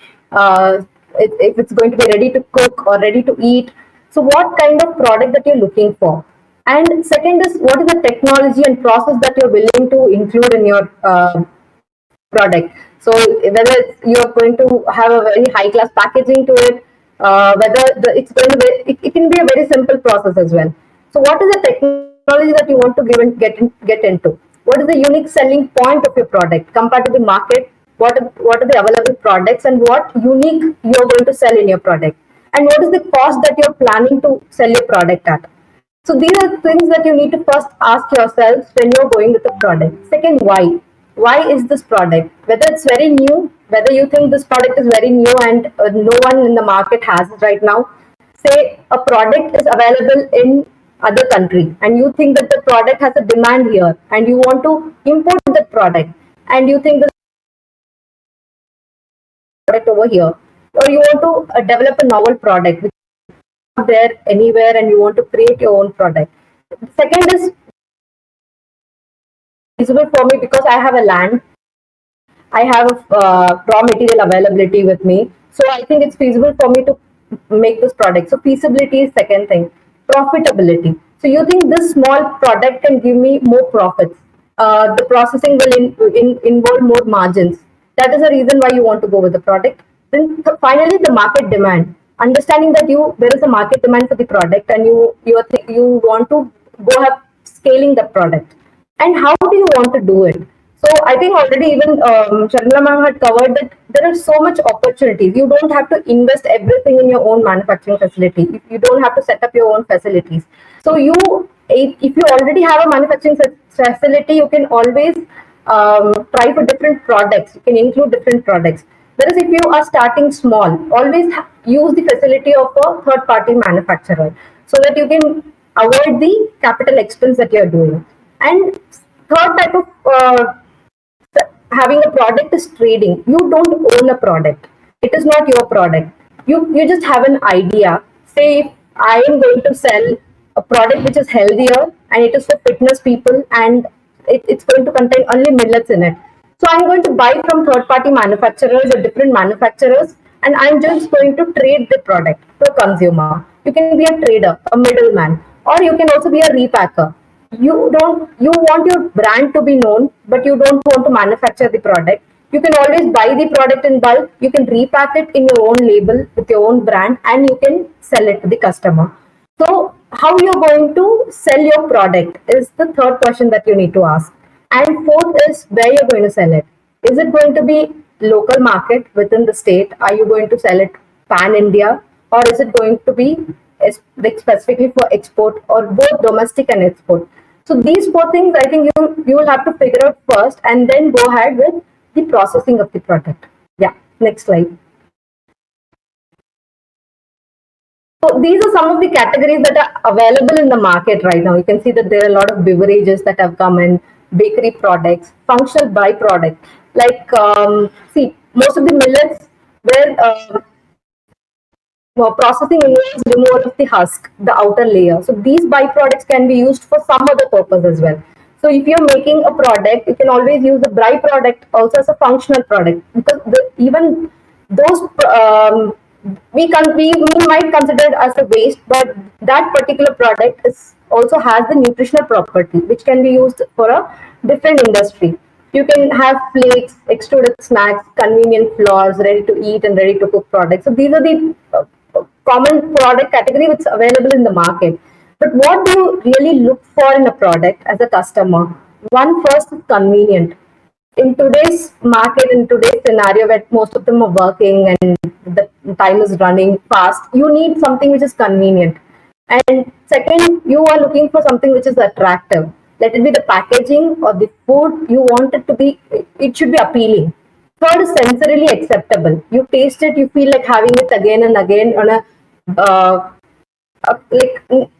if it's going to be ready to cook or ready to eat. So what kind of product that you're looking for? And second is, what is the technology and process that you're willing to include in your product? So whether you're going to have a very high class packaging to it, whether it's going to be, it can be a very simple process as well. So what is the technology that you want to get into? What is the unique selling point of your product compared to the market? What are the available products, and what unique you're going to sell in your product? And what is the cost that you're planning to sell your product at? So these are things that you need to first ask yourselves when you're going with a product. Second, why? Why is this product? Whether it's very new, whether you think this product is very new and no one in the market has it right now. Say a product is available in other country and you think that the product has a demand here and you want to import the product and you think this product over here, or you want to develop a novel product which is not there anywhere and you want to create your own product. Second is feasible for me because I have a land, I have raw material availability with me. So I think it's feasible for me to make this product. So feasibility is second thing. Profitability. So you think this small product can give me more profits. The processing will involve more margins. That is the reason why you want to go with the product. Then finally, the market demand. Understanding that there is a market demand for the product and you want to go up scaling the product. And how do you want to do it? So I think already even Chandra ma'am had covered that there are so much opportunities. You don't have to invest everything in your own manufacturing facility. You don't have to set up your own facilities. So if you already have a manufacturing facility, you can always try for different products. You can include different products. Whereas if you are starting small, always use the facility of a third-party manufacturer so that you can avoid the capital expense that you're doing. And third type of having a product is trading. You don't own a product. It is not your product. You just have an idea. Say if I am going to sell a product which is healthier and it is for fitness people and it's going to contain only millets in it. So I'm going to buy from third-party manufacturers or different manufacturers and I'm just going to trade the product to a consumer. You can be a trader, a middleman, or you can also be a repacker. You want your brand to be known, but you don't want to manufacture the product. You can always buy the product in bulk. You can repack it in your own label with your own brand, and you can sell it to the customer. So how you're going to sell your product is the third question that you need to ask. And fourth is where you're going to sell it. Is it going to be local market within the state? Are you going to sell it pan India, or is it going to be like specifically for export, or both domestic and export? So these four things I think you will have to figure out first and then go ahead with the processing of the product. Yeah, next slide. So these are some of the categories that are available in the market right now. You can see that there are a lot of beverages that have come in, bakery products, functional byproduct. Like, see, most of the millets where processing involves removal of the husk, the outer layer. So these byproducts can be used for some other purpose as well. So if you're making a product, you can always use the byproduct also as a functional product, because even those we might consider it as a waste, but that particular product also has the nutritional property which can be used for a different industry. You can have plates, extruded snacks, convenient flours, ready to eat and ready to cook products. So these are the common product category which is available in the market. But what do you really look for in a product as a customer? One, first is convenient. In today's market, in today's scenario where most of them are working and the time is running fast, you need something which is convenient. And second, you are looking for something which is attractive. Let it be the packaging or the food, you want it to be, it should be appealing. Third is sensorily acceptable. You taste it, you feel like having it again and again on a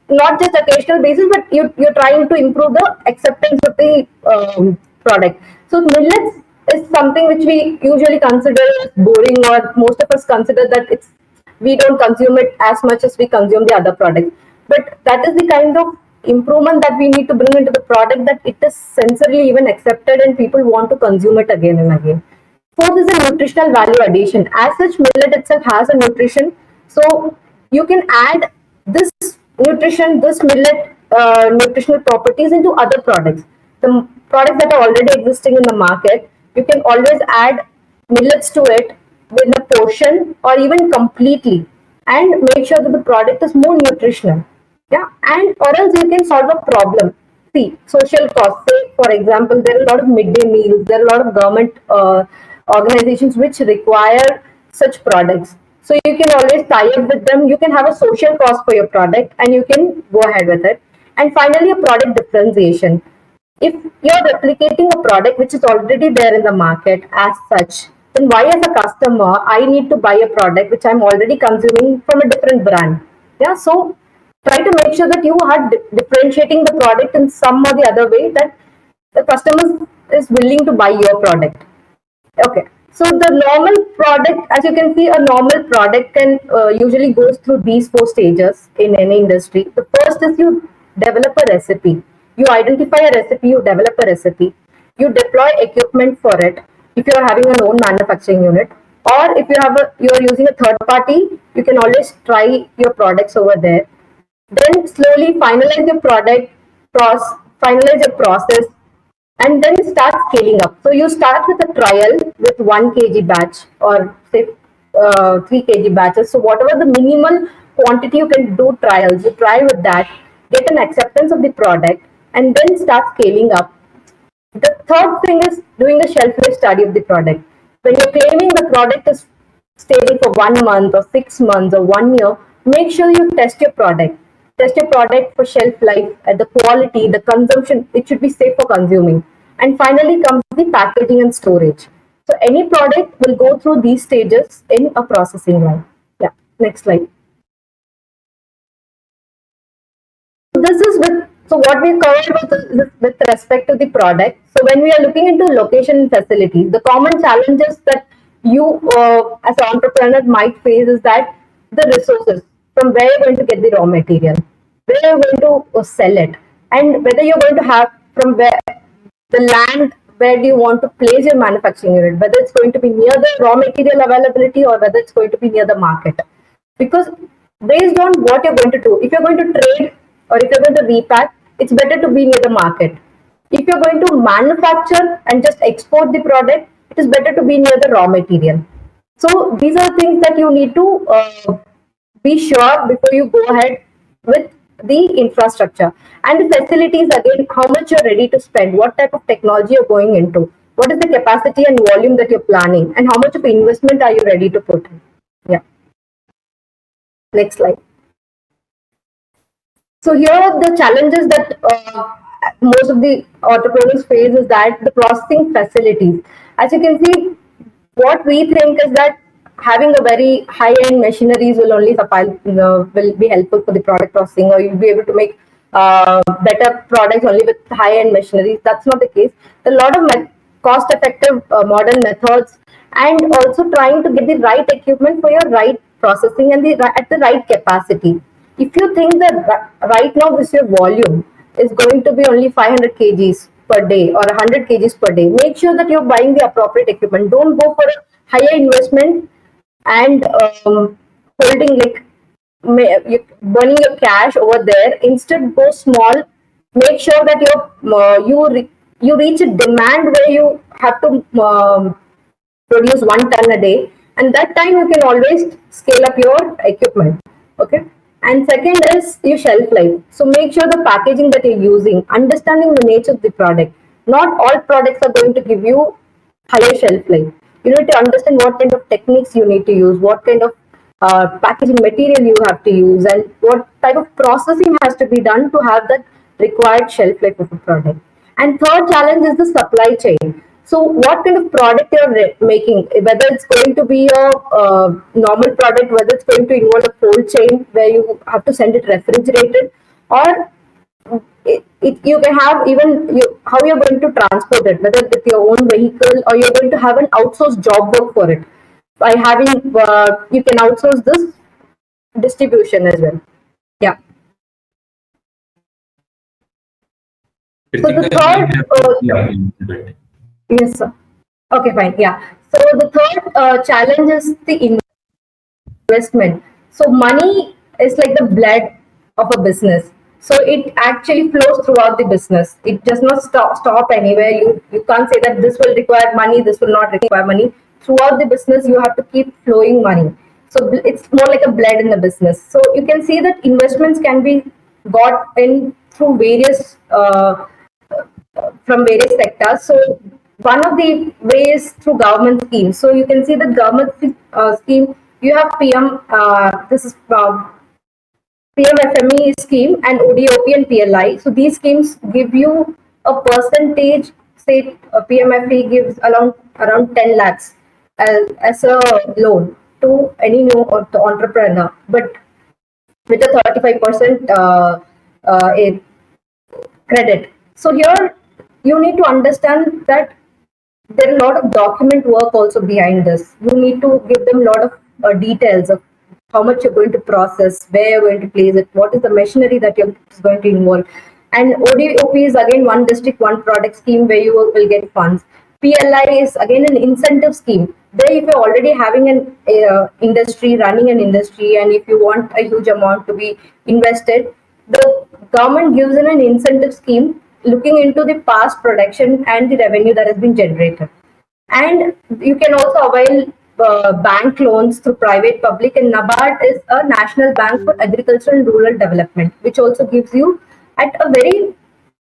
not just occasional basis, but you're trying to improve the acceptance of the product. So millets is something which we usually consider as boring, or most of us consider that it's we don't consume it as much as we consume the other products. But that is the kind of improvement that we need to bring into the product, that it is sensorily even accepted and people want to consume it again and again. Fourth is a nutritional value addition. As such, millet itself has a nutrition. So you can add this nutrition, this millet nutritional properties into other products. The products that are already existing in the market, you can always add millets to it with a portion or even completely, and make sure that the product is more nutritional. Yeah, and or else you can solve a problem. See, social costs. Say, for example, there are a lot of midday meals. There are a lot of government organizations which require such products. So you can always tie up with them. You can have a social cost for your product, and you can go ahead with it. And finally, a product differentiation. If you're replicating a product which is already there in the market as such, then why, as a customer, I need to buy a product which I'm already consuming from a different brand? Yeah, so try to make sure that you are differentiating the product in some or the other way, that the customer is willing to buy your product. Okay. So the normal product, as you can see, a normal product can usually goes through these four stages in any industry. The first is you develop a recipe. You identify a recipe, you develop a recipe, you deploy equipment for it. If you are having an own manufacturing unit, or if you are using a third party, you can always try your products over there. Then slowly finalize your product, finalize your process, and then start scaling up. So you start with a trial with 1 kg batch, or say 3 kg batches. So whatever the minimal quantity you can do trials, you try with that, get an acceptance of the product, and then start scaling up. The third thing is doing a shelf life study of the product. When you're claiming the product is stable for 1 month or 6 months or 1 year, make sure you test your product. Test your product for shelf life, the quality, the consumption. It should be safe for consuming. And finally comes the packaging and storage. So any product will go through these stages in a processing line. Yeah, next slide. This is what we covered with respect to the product. So when we are looking into location and facilities, the common challenges that you as an entrepreneur might face is that the resources, from where you're going to get the raw material, where you're going to sell it, and whether you're going to have from where the land, where do you want to place your manufacturing unit, whether it's going to be near the raw material availability or whether it's going to be near the market. Because based on what you're going to do, if you're going to trade or if you're going to repack, it's better to be near the market. If you're going to manufacture and just export the product, it is better to be near the raw material. So these are things that you need to be sure before you go ahead with the infrastructure. And the facilities, again, how much you're ready to spend, what type of technology you're going into, what is the capacity and volume that you're planning, and how much of investment are you ready to put in. Yeah. Next slide. So here are the challenges that most of the entrepreneurs face, is that the processing facilities. As you can see, what we think is that having a very high-end machineries will only suffice, will be helpful for the product processing, or you'll be able to make better products only with high-end machineries. That's not the case. There are a lot of cost-effective modern methods, and also trying to get the right equipment for your right processing and at the right capacity. If you think that right now this your volume is going to be only 500 kgs per day or 100 kgs per day, make sure that you're buying the appropriate equipment. Don't go for a higher investment and holding, like, burning your cash over there. Instead, go small. Make sure that you reach a demand where you have to produce 1 ton a day, and that time you can always scale up your equipment. Okay. And second is your shelf life. So make sure the packaging that you're using, understanding the nature of the product. Not all products are going to give you higher shelf life. You need to understand what kind of techniques you need to use, what kind of packaging material you have to use, and what type of processing has to be done to have that required shelf life of a product. And third challenge is the supply chain. So what kind of product you're making, whether it's going to be a normal product, whether it's going to involve a cold chain where you have to send it refrigerated, or you can have even how you're going to transport it, whether with your own vehicle or you're going to have an outsourced job work for it. By having, you can outsource this distribution as well. Yeah. So the third, yes, sir. Okay, fine. Yeah. So the third challenge is the investment. So money is like the blood of a business. So it actually flows throughout the business. It does not stop anywhere. You can't say that this will require money, this will not require money. Throughout the business, you have to keep flowing money. So it's more like a blood in the business. So you can see that investments can be got in through various from various sectors. So one of the ways through government schemes. So you can see the government scheme. You have PM. This is PMFME scheme and ODOP and PLI. So these schemes give you a percentage. Say PMFE gives around 10 lakhs as a loan to any new entrepreneur, but with a 35% credit. So here you need to understand that there are a lot of document work also behind this. You need to give them a lot of details of how much you're going to process, where you're going to place it, what is the machinery that you're going to involve. And ODOP is again one district, one product scheme where you will get funds. PLI is again an incentive scheme where if you're already having an industry, running an industry, and if you want a huge amount to be invested, the government gives in an incentive scheme looking into the past production and the revenue that has been generated. And you can also avail bank loans through private, public, and NABARD is a National Bank for Agricultural and Rural Development, which also gives you at a very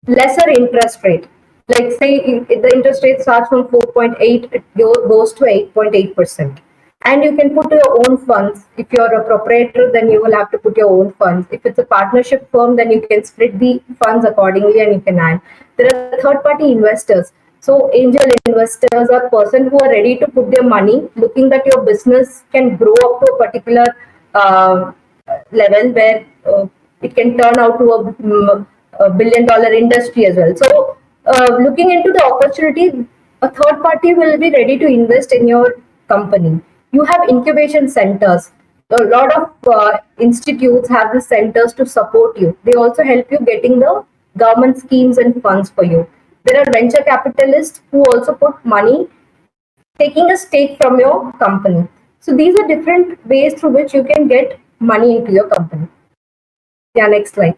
lesser interest rate. Like say if the interest rate starts from 4.8, it goes to 8.8%. And you can put your own funds. If you're a proprietor, then you will have to put your own funds. If it's a partnership firm, then you can split the funds accordingly and you can add. There are third-party investors. So angel investors are person who are ready to put their money, looking that your business can grow up to a particular level where it can turn out to a billion-dollar industry as well. So looking into the opportunity, a third party will be ready to invest in your company. You have incubation centers. A lot of institutes have the centers to support you. They also help you getting the government schemes and funds for you. There are venture capitalists who also put money, taking a stake from your company. So these are different ways through which you can get money into your company. Yeah, next slide.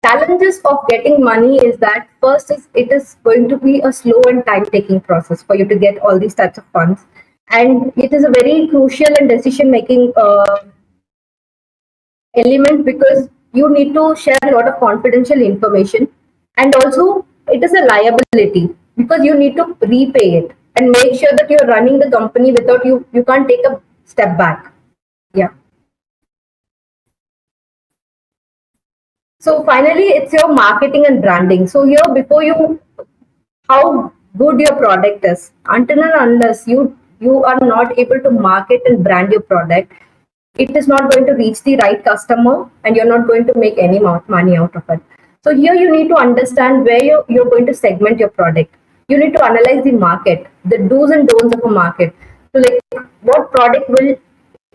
Challenges of getting money is that first is it is going to be a slow and time-taking process for you to get all these types of funds, and it is a very crucial and decision-making element because you need to share a lot of confidential information, and also it is a liability because you need to repay it and make sure that you're running the company without you can't take a step back. Yeah. So finally, it's your marketing and branding. So here, before you, how good your product is, until and unless you are not able to market and brand your product, it is not going to reach the right customer, and you're not going to make any money out of it. So here you need to understand where you're going to segment your product. You need to analyze the market, the do's and don'ts of a market. So like what product will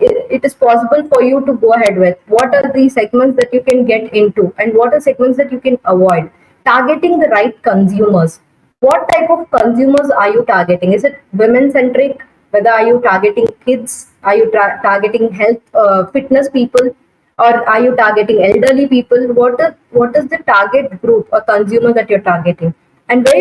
it is possible for you to go ahead with, what are the segments that you can get into, and what are segments that you can avoid. Targeting the right consumers. What type of consumers are you targeting? Is it women centric? Whether are you targeting kids? Are you targeting health fitness people, or are you targeting elderly people? What is the target group or consumer that you're targeting, and where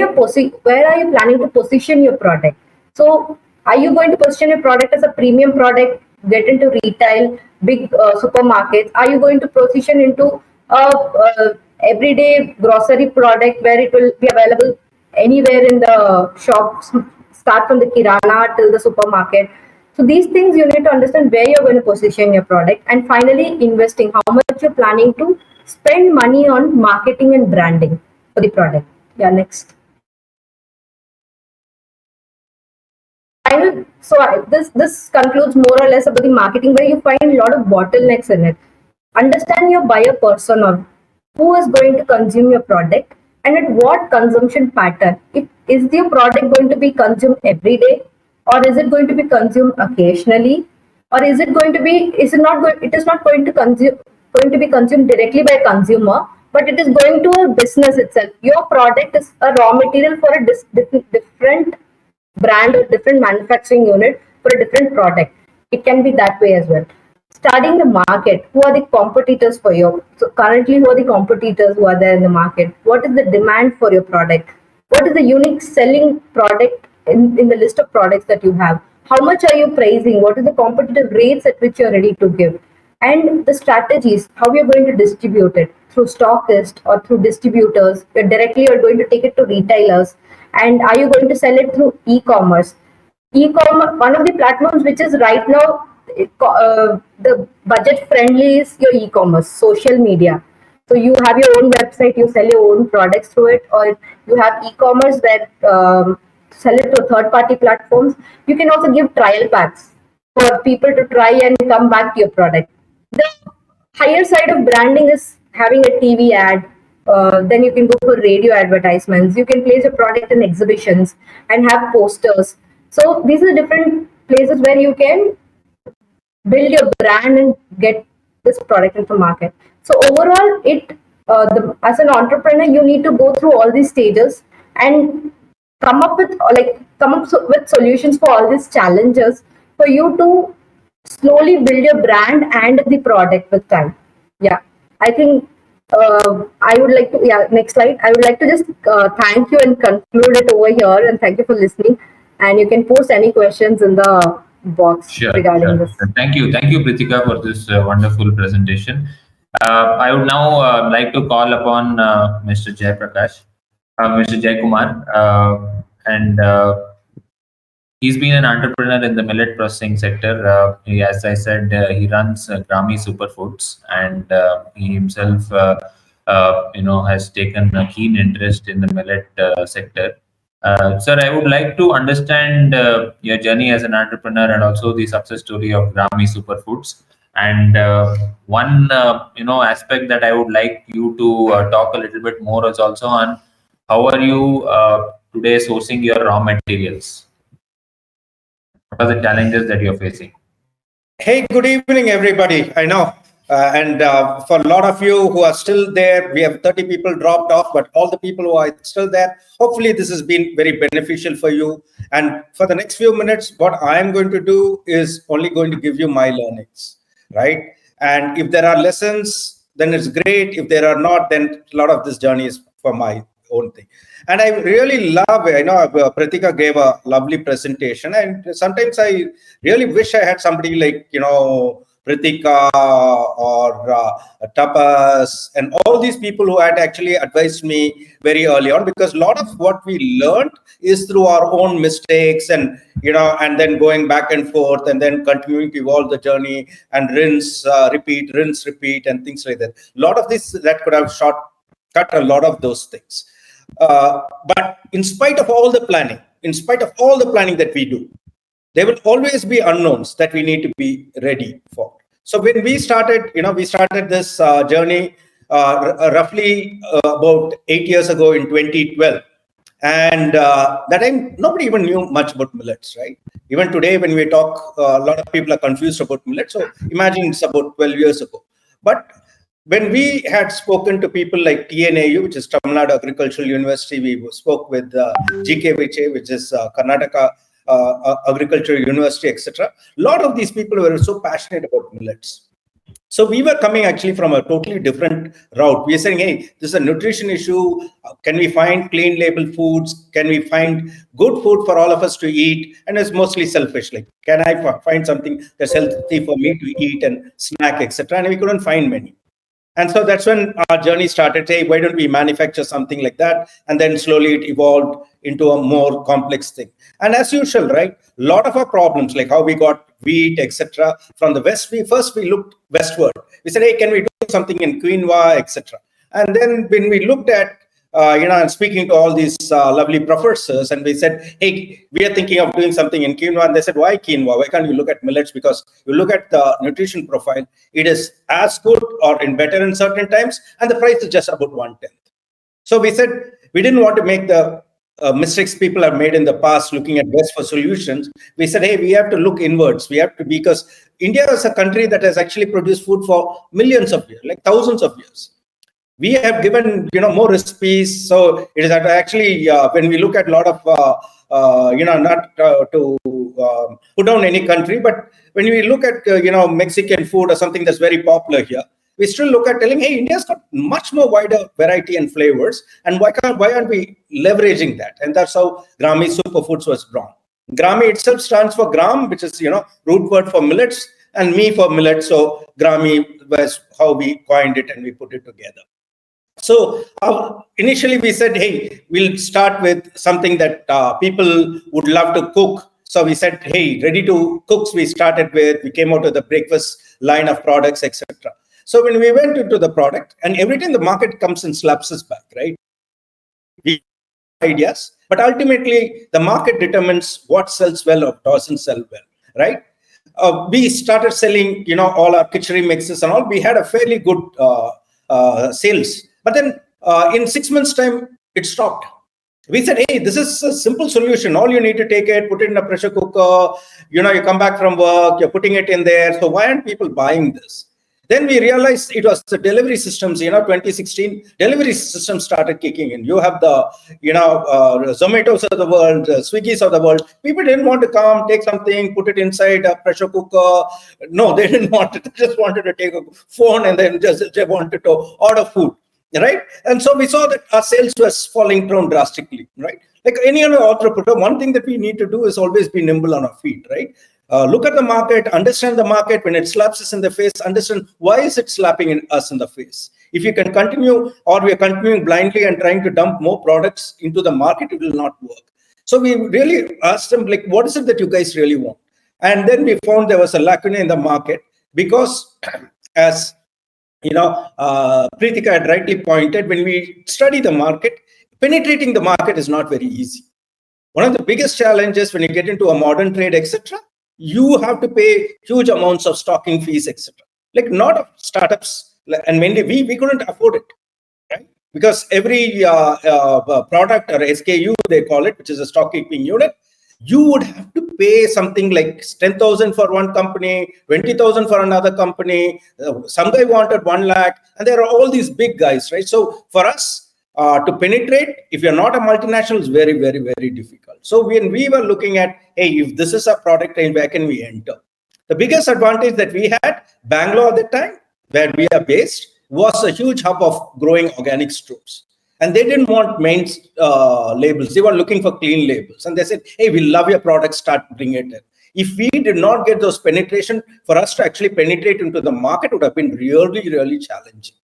are you planning to position your product? So are you going to position your product as a premium product, get into retail, big supermarkets? Are you going to position into a everyday grocery product where it will be available anywhere in the shops, start from the kirana till the supermarket? So these things you need to understand where you're going to position your product, and finally investing how much you're planning to spend money on marketing and branding for the product. Yeah, next. Final. So this concludes more or less about the marketing, where you find a lot of bottlenecks in it. Understand your buyer persona, who is going to consume your product, and at what consumption pattern. Is your product going to be consumed every day, or is it going to be consumed occasionally, or is it going to be? Is it not going? It is not going to be consumed directly by a consumer, but it is going to a business itself. Your product is a raw material for a different brand or different manufacturing unit for a different product. It can be that way as well. Studying the market, who are the competitors for you? So currently, who are the competitors who are there in the market? What is the demand for your product? What is the unique selling product in the list of products that you have? How much are you pricing? What is the competitive rates at which you're ready to give? And the strategies, how you're going to distribute it through stockist or through distributors. You're directly you're going to take it to retailers, and are you going to sell it through e-commerce? E-commerce, one of the platforms which is right now the budget friendly is your e-commerce, social media. So you have your own website, you sell your own products through it, or you have e-commerce where sell it to third party platforms. You can also give trial packs for people to try and come back to your product. The higher side of branding is having a TV ad. Then you can go for radio advertisements. You can place your product in exhibitions and have posters. So these are different places where you can build your brand and get this product into market. So overall, as an entrepreneur, you need to go through all these stages and come up with solutions for all these challenges for you to slowly build your brand and the product with time. Yeah, I think I would like to, yeah, next slide. I would like to just thank you and conclude it over here, and thank you for listening. And you can post any questions in the box regarding this. Thank you, Pritika, for this wonderful presentation. I would now like to call upon Mr. Jay Prakash, Mr. Jay Kumar, and he's been an entrepreneur in the millet processing sector. As I said, he runs Grami Superfoods, and he himself, has taken a keen interest in the millet sector. Sir, I would like to understand your journey as an entrepreneur and also the success story of Grami Superfoods. And one, aspect that I would like you to talk a little bit more is also on how are you today sourcing your raw materials? What are the challenges that you're facing? Hey, good evening, everybody. I know. And for a lot of you who are still there, we have 30 people dropped off, but all the people who are still there, hopefully this has been very beneficial for you. And for the next few minutes, what I'm going to do is only going to give you my learnings, right? And if there are lessons, then it's great. If there are not, then a lot of this journey is for my own thing. And I really love, I know Pratika gave a lovely presentation, and sometimes I really wish I had somebody like, Pratika or Tapas and all these people who had actually advised me very early on, because a lot of what we learned is through our own mistakes and, and then going back and forth and then continuing to evolve the journey and rinse, repeat and things like that. A lot of this that could have cut a lot of those things. But in spite of all the planning that we do, there will always be unknowns that we need to be ready for. So when we started, this journey roughly about 8 years ago in 2012. And that time, nobody even knew much about millets, right? Even today, when we talk, a lot of people are confused about millets. So imagine it's about 12 years ago. But when we had spoken to people like TNAU, which is Tamil Nadu Agricultural University, we spoke with GKVJ, which is Karnataka Agricultural University, etc. A lot of these people were so passionate about millets. So we were coming actually from a totally different route. We are saying, hey, this is a nutrition issue. Can we find clean label foods? Can we find good food for all of us to eat? And it's mostly selfish. Like, can I find something that's healthy for me to eat and snack, etc.? And we couldn't find many. And so that's when our journey started. Hey, why don't we manufacture something like that? And then slowly it evolved into a more complex thing. And as usual, right, a lot of our problems, like how we got wheat, etc., from the West, we looked westward. We said, hey, can we do something in quinoa, etc.? And then when we looked at and speaking to all these lovely professors, and we said, hey, we are thinking of doing something in quinoa. And they said, why quinoa? Why can't you look at millets? Because you look at the nutrition profile, it is as good or in better in certain times, and the price is just about 1/10. So we said, we didn't want to make the mistakes people have made in the past looking at West for solutions. We said, hey, we have to look inwards. We have to, because India is a country that has actually produced food for millions of years, like thousands of years. We have given more recipes, so it is actually when we look at a lot of not to put down any country, but when we look at Mexican food or something that's very popular here, we still look at telling, hey, India's got much more wider variety and flavors, and why aren't we leveraging that? And that's how Grami Superfoods was born. Grami itself stands for gram, which is root word for millets, and me for millet. So Grami was how we coined it, and we put it together. So initially we said, hey, we'll start with something that people would love to cook. So we said, hey, ready to cooks we started with. We came out with the breakfast line of products, etc. So when we went into the product, and every time the market comes and slaps us back, right? We ideas, but ultimately the market determines what sells well or doesn't sell well, right? We started selling, all our kitchery mixes and all. We had a fairly good sales. But then in 6 months' time, it stopped. We said, hey, this is a simple solution. All you need to take it, put it in a pressure cooker. You come back from work, you're putting it in there. So why aren't people buying this? Then we realized it was the delivery systems. 2016, delivery systems started kicking in. You have the, Zomatos of the world, Swiggies of the world. People didn't want to come, take something, put it inside a pressure cooker. No, they didn't want it. They just wanted to take a phone and then they wanted to order food, right? And so we saw that our sales was falling down drastically, right? Like any other entrepreneur, one thing that we need to do is always be nimble on our feet, right? Look at the market, understand the market. When it slaps us in the face, understand why is it slapping us in the face. If you can continue, or we are continuing blindly and trying to dump more products into the market, it will not work. So we really asked them, like, what is it that you guys really want? And then we found there was a lacuna in the market because, as Pritika had rightly pointed, when we study the market, penetrating the market is not very easy. One of the biggest challenges when you get into a modern trade, etc., you have to pay huge amounts of stocking fees, etc. Like not startups, and mainly we couldn't afford it, right? Because every product or SKU they call it, which is a stock keeping unit, you would have to pay something like 10,000 for one company, 20,000 for another company. Some guy wanted 1 lakh, and there are all these big guys, right? So for us, to penetrate, if you're not a multinational, it's very, very, very difficult. So when we were looking at, hey, if this is a product range, where can we enter? The biggest advantage that we had, Bangalore at the time, where we are based, was a huge hub of growing organic stores. And they didn't want main labels. They were looking for clean labels. And they said, hey, we love your product, start bringing it in. If we did not get those penetration, for us to actually penetrate into the market would have been really, really challenging.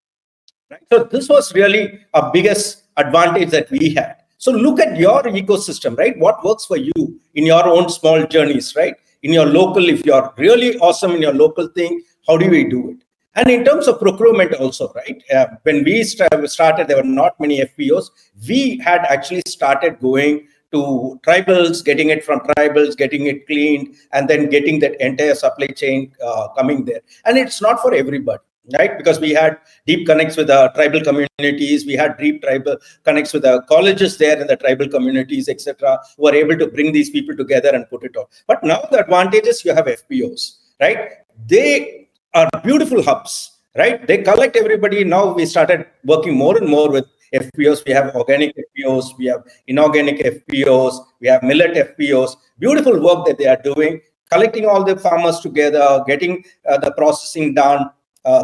Right? So this was really our biggest advantage that we had. So look at your ecosystem, right? What works for you in your own small journeys, right? In your local, if you're really awesome in your local thing, how do we do it? And in terms of procurement also, right? When we started, there were not many FPOs. We had actually started going to tribals, getting it from tribals, getting it cleaned, and then getting that entire supply chain coming there. And it's not for everybody, right? Because we had deep connects with the tribal communities. We had deep tribal connects with the colleges there in the tribal communities, etc., who are able to bring these people together and put it on. But now the advantage is you have FPOs, right? They are beautiful hubs, right? They collect everybody. Now we started working more and more with FPOs. We have organic FPOs, we have inorganic FPOs, we have millet FPOs. Beautiful work that they are doing, collecting all the farmers together, getting the processing done.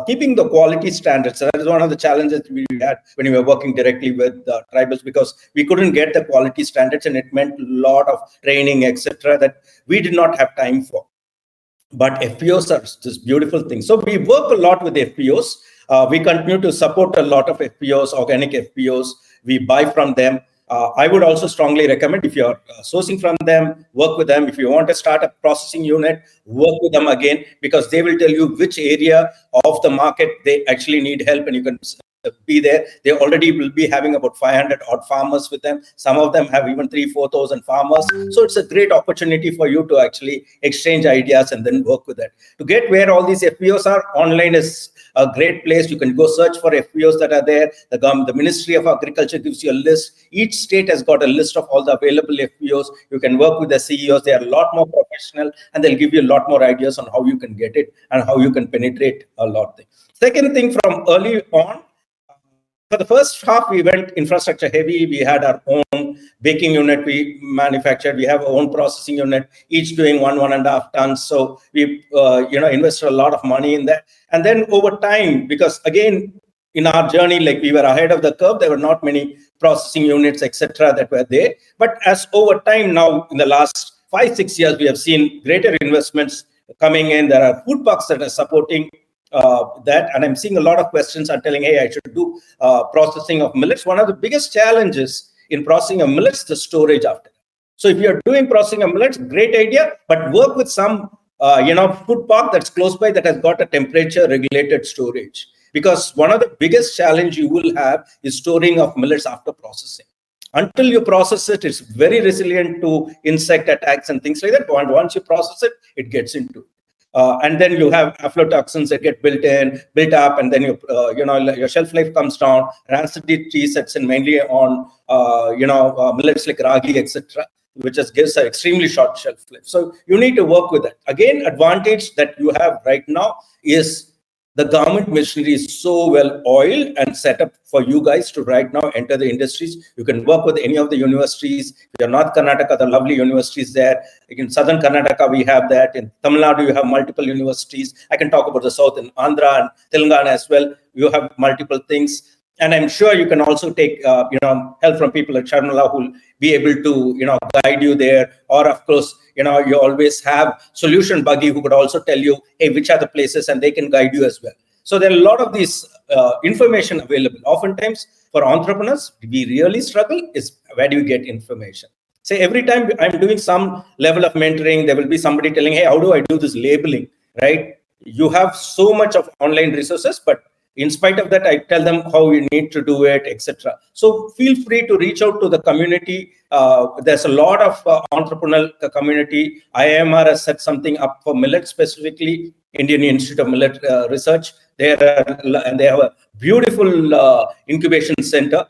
keeping the quality standards. That is one of the challenges we had when we were working directly with tribals, because we couldn't get the quality standards, and it meant a lot of training, etc., that we did not have time for. But FPOs are this beautiful thing. So we work a lot with FPOs. We continue to support a lot of FPOs, organic FPOs. We buy from them. I would also strongly recommend, if you're sourcing from them, work with them. If you want to start a processing unit, work with them again, because they will tell you which area of the market they actually need help, and you can be there. They already will be having about 500 odd farmers with them. Some of them have even 3,000-4,000 farmers. So it's a great opportunity for you to actually exchange ideas and then work with that. To get where all these FPOs are, online is a great place. You can go search for FPOs that are there. The Ministry of Agriculture gives you a list. Each state has got a list of all the available FPOs. You can work with the CEOs. They are a lot more professional, and they'll give you a lot more ideas on how you can get it and how you can penetrate a lot. Second thing, from early on, for the first half, we went infrastructure heavy. We had our own baking unit we manufactured. We have our own processing unit, each doing 1.5 tons. So we, invested a lot of money in that. And then over time, because again, in our journey, like we were ahead of the curve, there were not many processing units, etc., that were there. But as over time now, in the last 5-6 years, we have seen greater investments coming in. There are food parks that are supporting that, and I'm seeing a lot of questions are telling, hey, I should do processing of millets. One of the biggest challenges in processing of millets is the storage after. So if you're doing processing of millets, great idea, but work with some food park that's close by that has got a temperature regulated storage, because one of the biggest challenge you will have is storing of millets after processing. Until you process it, it's very resilient to insect attacks and things like that. But once you process it, it gets into it. And then you have aflatoxins that get built up, and then your shelf life comes down. Rancidity sets in mainly on millets like ragi, etc., which just gives an extremely short shelf life. So you need to work with that. Again, advantage that you have right now is the government machinery is so well oiled and set up for you guys to right now enter the industries. You can work with any of the universities. In North Karnataka, the lovely universities there. In Southern Karnataka, we have that. In Tamil Nadu, you have multiple universities. I can talk about the South in Andhra and Telangana as well. You have multiple things. And I'm sure you can also take help from people like Sharmila, who will be able to guide you there. Or of course, you always have SolutionBuggy, who could also tell you, hey, which are the places, and they can guide you as well. So there are a lot of these information available. Oftentimes for entrepreneurs, we really struggle is, where do you get information? Say every time I'm doing some level of mentoring, there will be somebody telling, hey, how do I do this labeling, right? You have so much of online resources, but in spite of that, I tell them how you need to do it, etc. So feel free to reach out to the community. There's a lot of entrepreneurial community. IIMR has set something up for millet specifically, Indian Institute of Millet Research. They have a beautiful incubation center.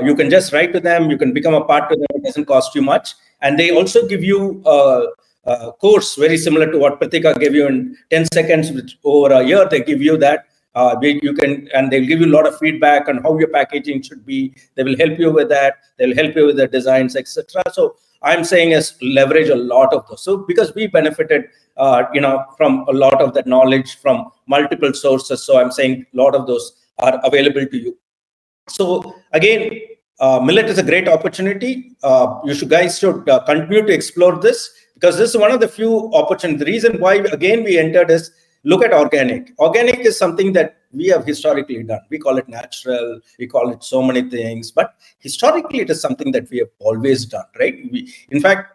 You can just write to them. You can become a part of them. It doesn't cost you much. And they also give you a course very similar to what Pratika gave you in 10 seconds, which over a year, they give you that. And they'll give you a lot of feedback on how your packaging should be. They will help you with that. They'll help you with the designs, etc. So I'm saying is leverage a lot of those. So because we benefited, from a lot of that knowledge from multiple sources. So I'm saying a lot of those are available to you. So again, millet is a great opportunity. You guys should continue to explore this, because this is one of the few opportunities. The reason why again we entered is, look at organic. Organic is something that we have historically done. We call it natural. We call it so many things. But historically, it is something that we have always done, right? In fact,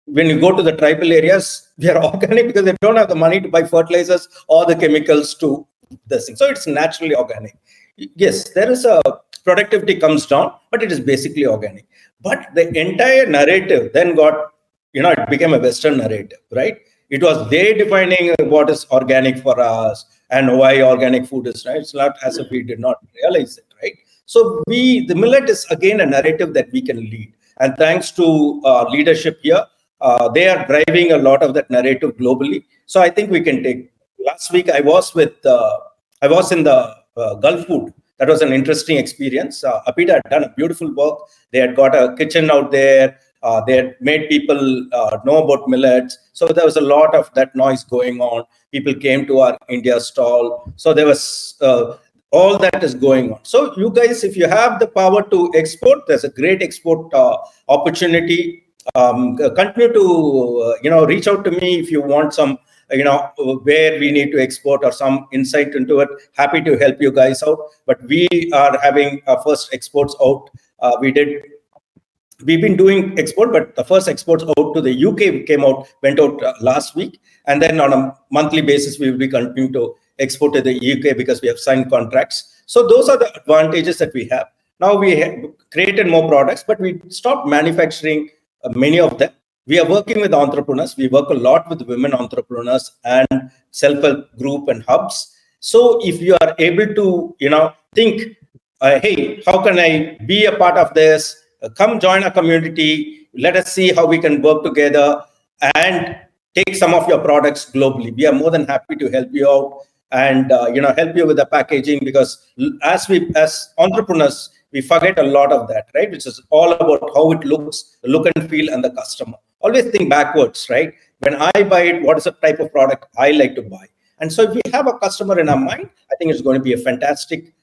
when you go to the tribal areas, they are organic because they don't have the money to buy fertilizers or the chemicals to this thing. So it's naturally organic. Yes, there is a productivity comes down, but it is basically organic. But the entire narrative then got, it became a Western narrative, right? It was they defining what is organic for us and why organic food is, right? It's not as if we did not realize it, right? So the millet is again a narrative that we can lead. And thanks to leadership here, they are driving a lot of that narrative globally. So I think we can take, last week I was in the Gulf Food. That was an interesting experience. Apida had done a beautiful work. They had got a kitchen out there. They had made people know about millets. So there was a lot of that noise going on. People came to our India stall. So there was all that is going on. So you guys, if you have the power to export, there's a great export opportunity. Continue to reach out to me if you want some where we need to export or some insight into it. Happy to help you guys out. But we are having our first exports out. We've been doing export, but the first exports out to the UK went out last week. And then on a monthly basis, we will be continuing to export to the UK because we have signed contracts. So those are the advantages that we have. Now we have created more products, but we stopped manufacturing many of them. We are working with entrepreneurs. We work a lot with women entrepreneurs and self-help group and hubs. So if you are able to, think, hey, how can I be a part of this? Come join our community. Let us see how we can work together and take some of your products globally. We are more than happy to help you out and help you with the packaging, because as entrepreneurs, we forget a lot of that, right? Which is all about how it looks, the look and feel, and the customer. Always think backwards, right? When I buy it, what is the type of product I like to buy? And so if we have a customer in our mind, I think it's going to be a fantastic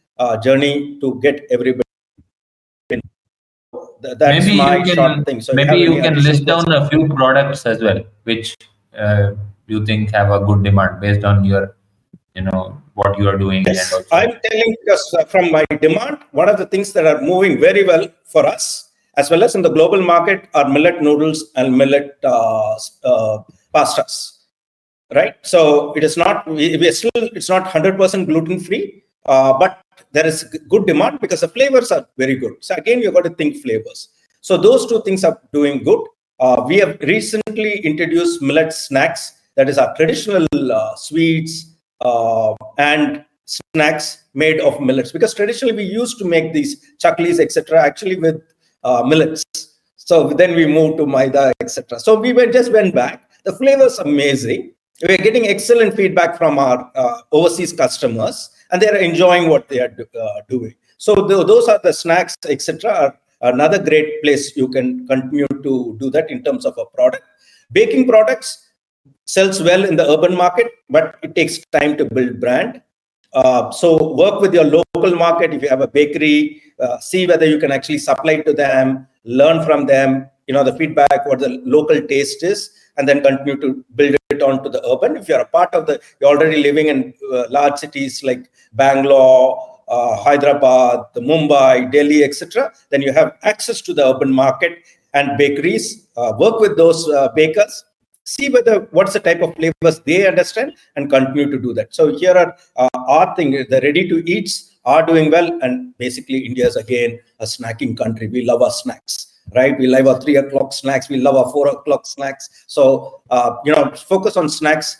journey to get everybody. That's my short thing. So maybe you can list down a few products as well, which you think have a good demand based on your, what you are doing. Yes, and I'm telling, because from my demand, one of the things that are moving very well for us, as well as in the global market, are millet noodles and millet pastas, right? So it is not, it's not 100% gluten free, but there is good demand because the flavors are very good. So again, you've got to think flavors. So those two things are doing good. We have recently introduced millet snacks. That is our traditional sweets and snacks made of millets, because traditionally we used to make these chaklis, etc., actually with millets. So then we moved to maida, etc. So we just went back. The flavor is amazing. We're getting excellent feedback from our overseas customers, and they're enjoying what they are doing. So those are the snacks, etc. Another great place you can continue to do that in terms of a product. Baking products sells well in the urban market, but it takes time to build brand. So work with your local market. If you have a bakery, see whether you can actually supply to them, learn from them, the feedback, what the local taste is, and then continue to build it onto the urban. If you're a part of you're already living in large cities like Bangalore, Hyderabad, Mumbai, Delhi, etc., then you have access to the urban market and bakeries. Work with those bakers. See what's the type of flavors they understand, and continue to do that. So here are our thing. The ready-to-eats are doing well, and basically India is again a snacking country. We love our snacks, right? We love our 3 o'clock snacks. We love our 4 o'clock snacks. So focus on snacks.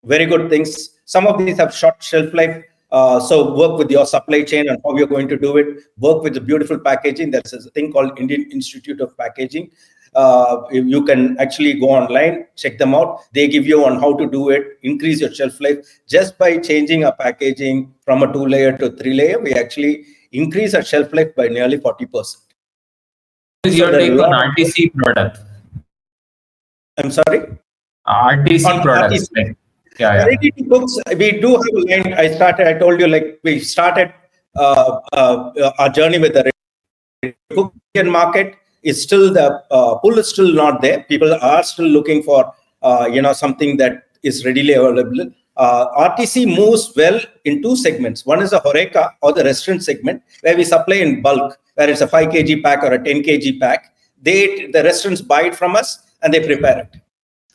Very good things. Some of these have short shelf life. So work with your supply chain and how you're going to do it. Work with the beautiful packaging. There's a thing called Indian Institute of Packaging. You can actually go online, check them out. They give you on how to do it, increase your shelf life. Just by changing our packaging from a 2-layer to 3-layer, we actually increase our shelf life by nearly 40%. What is your take on RTC product? I'm sorry? RTC products. RTC. Yeah. Ready to cooks, we do have a line. I told you, we started our journey with the ready to cook market. Is still the pull is still not there. People are still looking for something that is readily available. RTC moves well in 2 segments. One is the Horeca, or the restaurant segment, where we supply in bulk, where it's a 5 kg pack or a 10 kg pack. The restaurants buy it from us and they prepare it.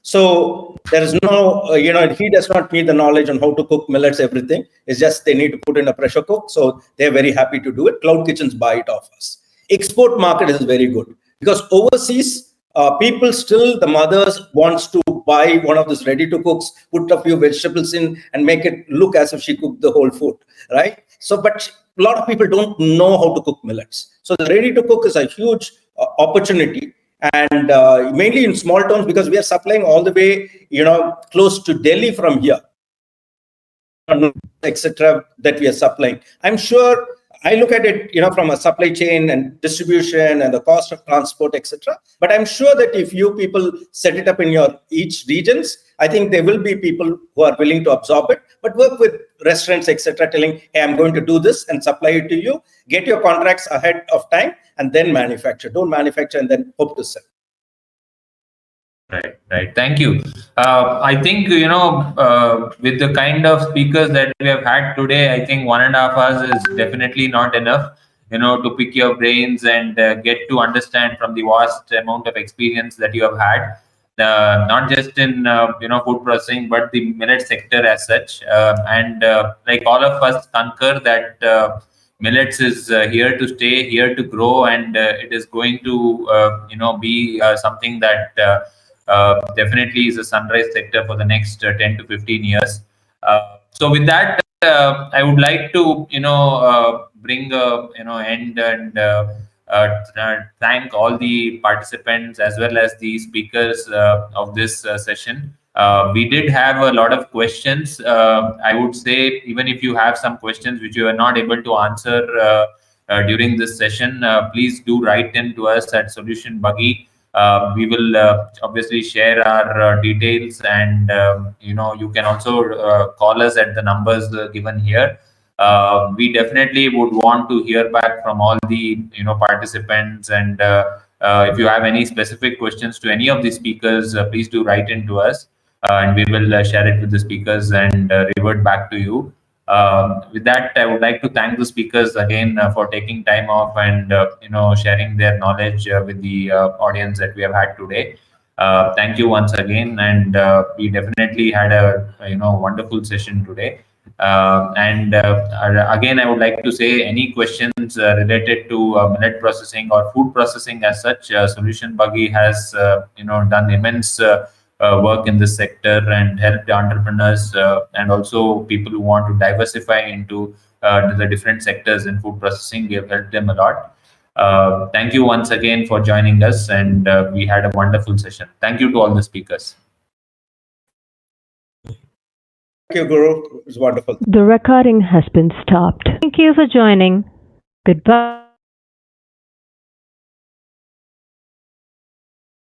So there is no, he does not need the knowledge on how to cook millets, everything. It's just they need to put in a pressure cook. So they're very happy to do it. Cloud kitchens buy it off us. Export market is very good, because overseas people still, the mothers wants to buy one of these ready to cooks, put a few vegetables in and make it look as if she cooked the whole food, right? So, but a lot of people don't know how to cook millets. So the ready to cook is a huge opportunity, and mainly in small towns, because we are supplying all the way, close to Delhi from here, etc., that we are supplying. I'm sure I look at it, from a supply chain and distribution and the cost of transport, etc. But I'm sure that if you people set it up in your each regions, I think there will be people who are willing to absorb it. But work with restaurants, etc., telling, hey, I'm going to do this and supply it to you. Get your contracts ahead of time and then manufacture. Don't manufacture and then hope to sell. Right. Thank you. I think, with the kind of speakers that we have had today, I think 1.5 hours is definitely not enough, to pick your brains and get to understand from the vast amount of experience that you have had, not just in, food processing, but the millet sector as such. And like all of us concur that millets is here to stay, here to grow, and it is going to, be something that definitely is a sunrise sector for the next 10 to 15 years. So with that, I would like to bring a end and thank all the participants as well as the speakers of this session. We did have a lot of questions. I would say, even if you have some questions which you are not able to answer during this session, please do write in to us at SolutionBuggy. We will obviously share our details, and you can also call us at the numbers given here. We definitely would want to hear back from all the participants, and if you have any specific questions to any of the speakers, please do write in to us, and we will share it with the speakers and revert back to you. With that, I would like to thank the speakers again for taking time off and sharing their knowledge with the audience that we have had today. Thank you once again, and we definitely had a wonderful session today. And again, I would like to say, any questions related to millet processing or food processing as such, SolutionBuggy has done immense work in this sector and helped entrepreneurs and also people who want to diversify into the different sectors in food processing. We have helped them a lot. Thank you once again for joining us, and we had a wonderful session. Thank you to all the speakers. Thank you, Guru. It was wonderful. The recording has been stopped. Thank you for joining. Goodbye.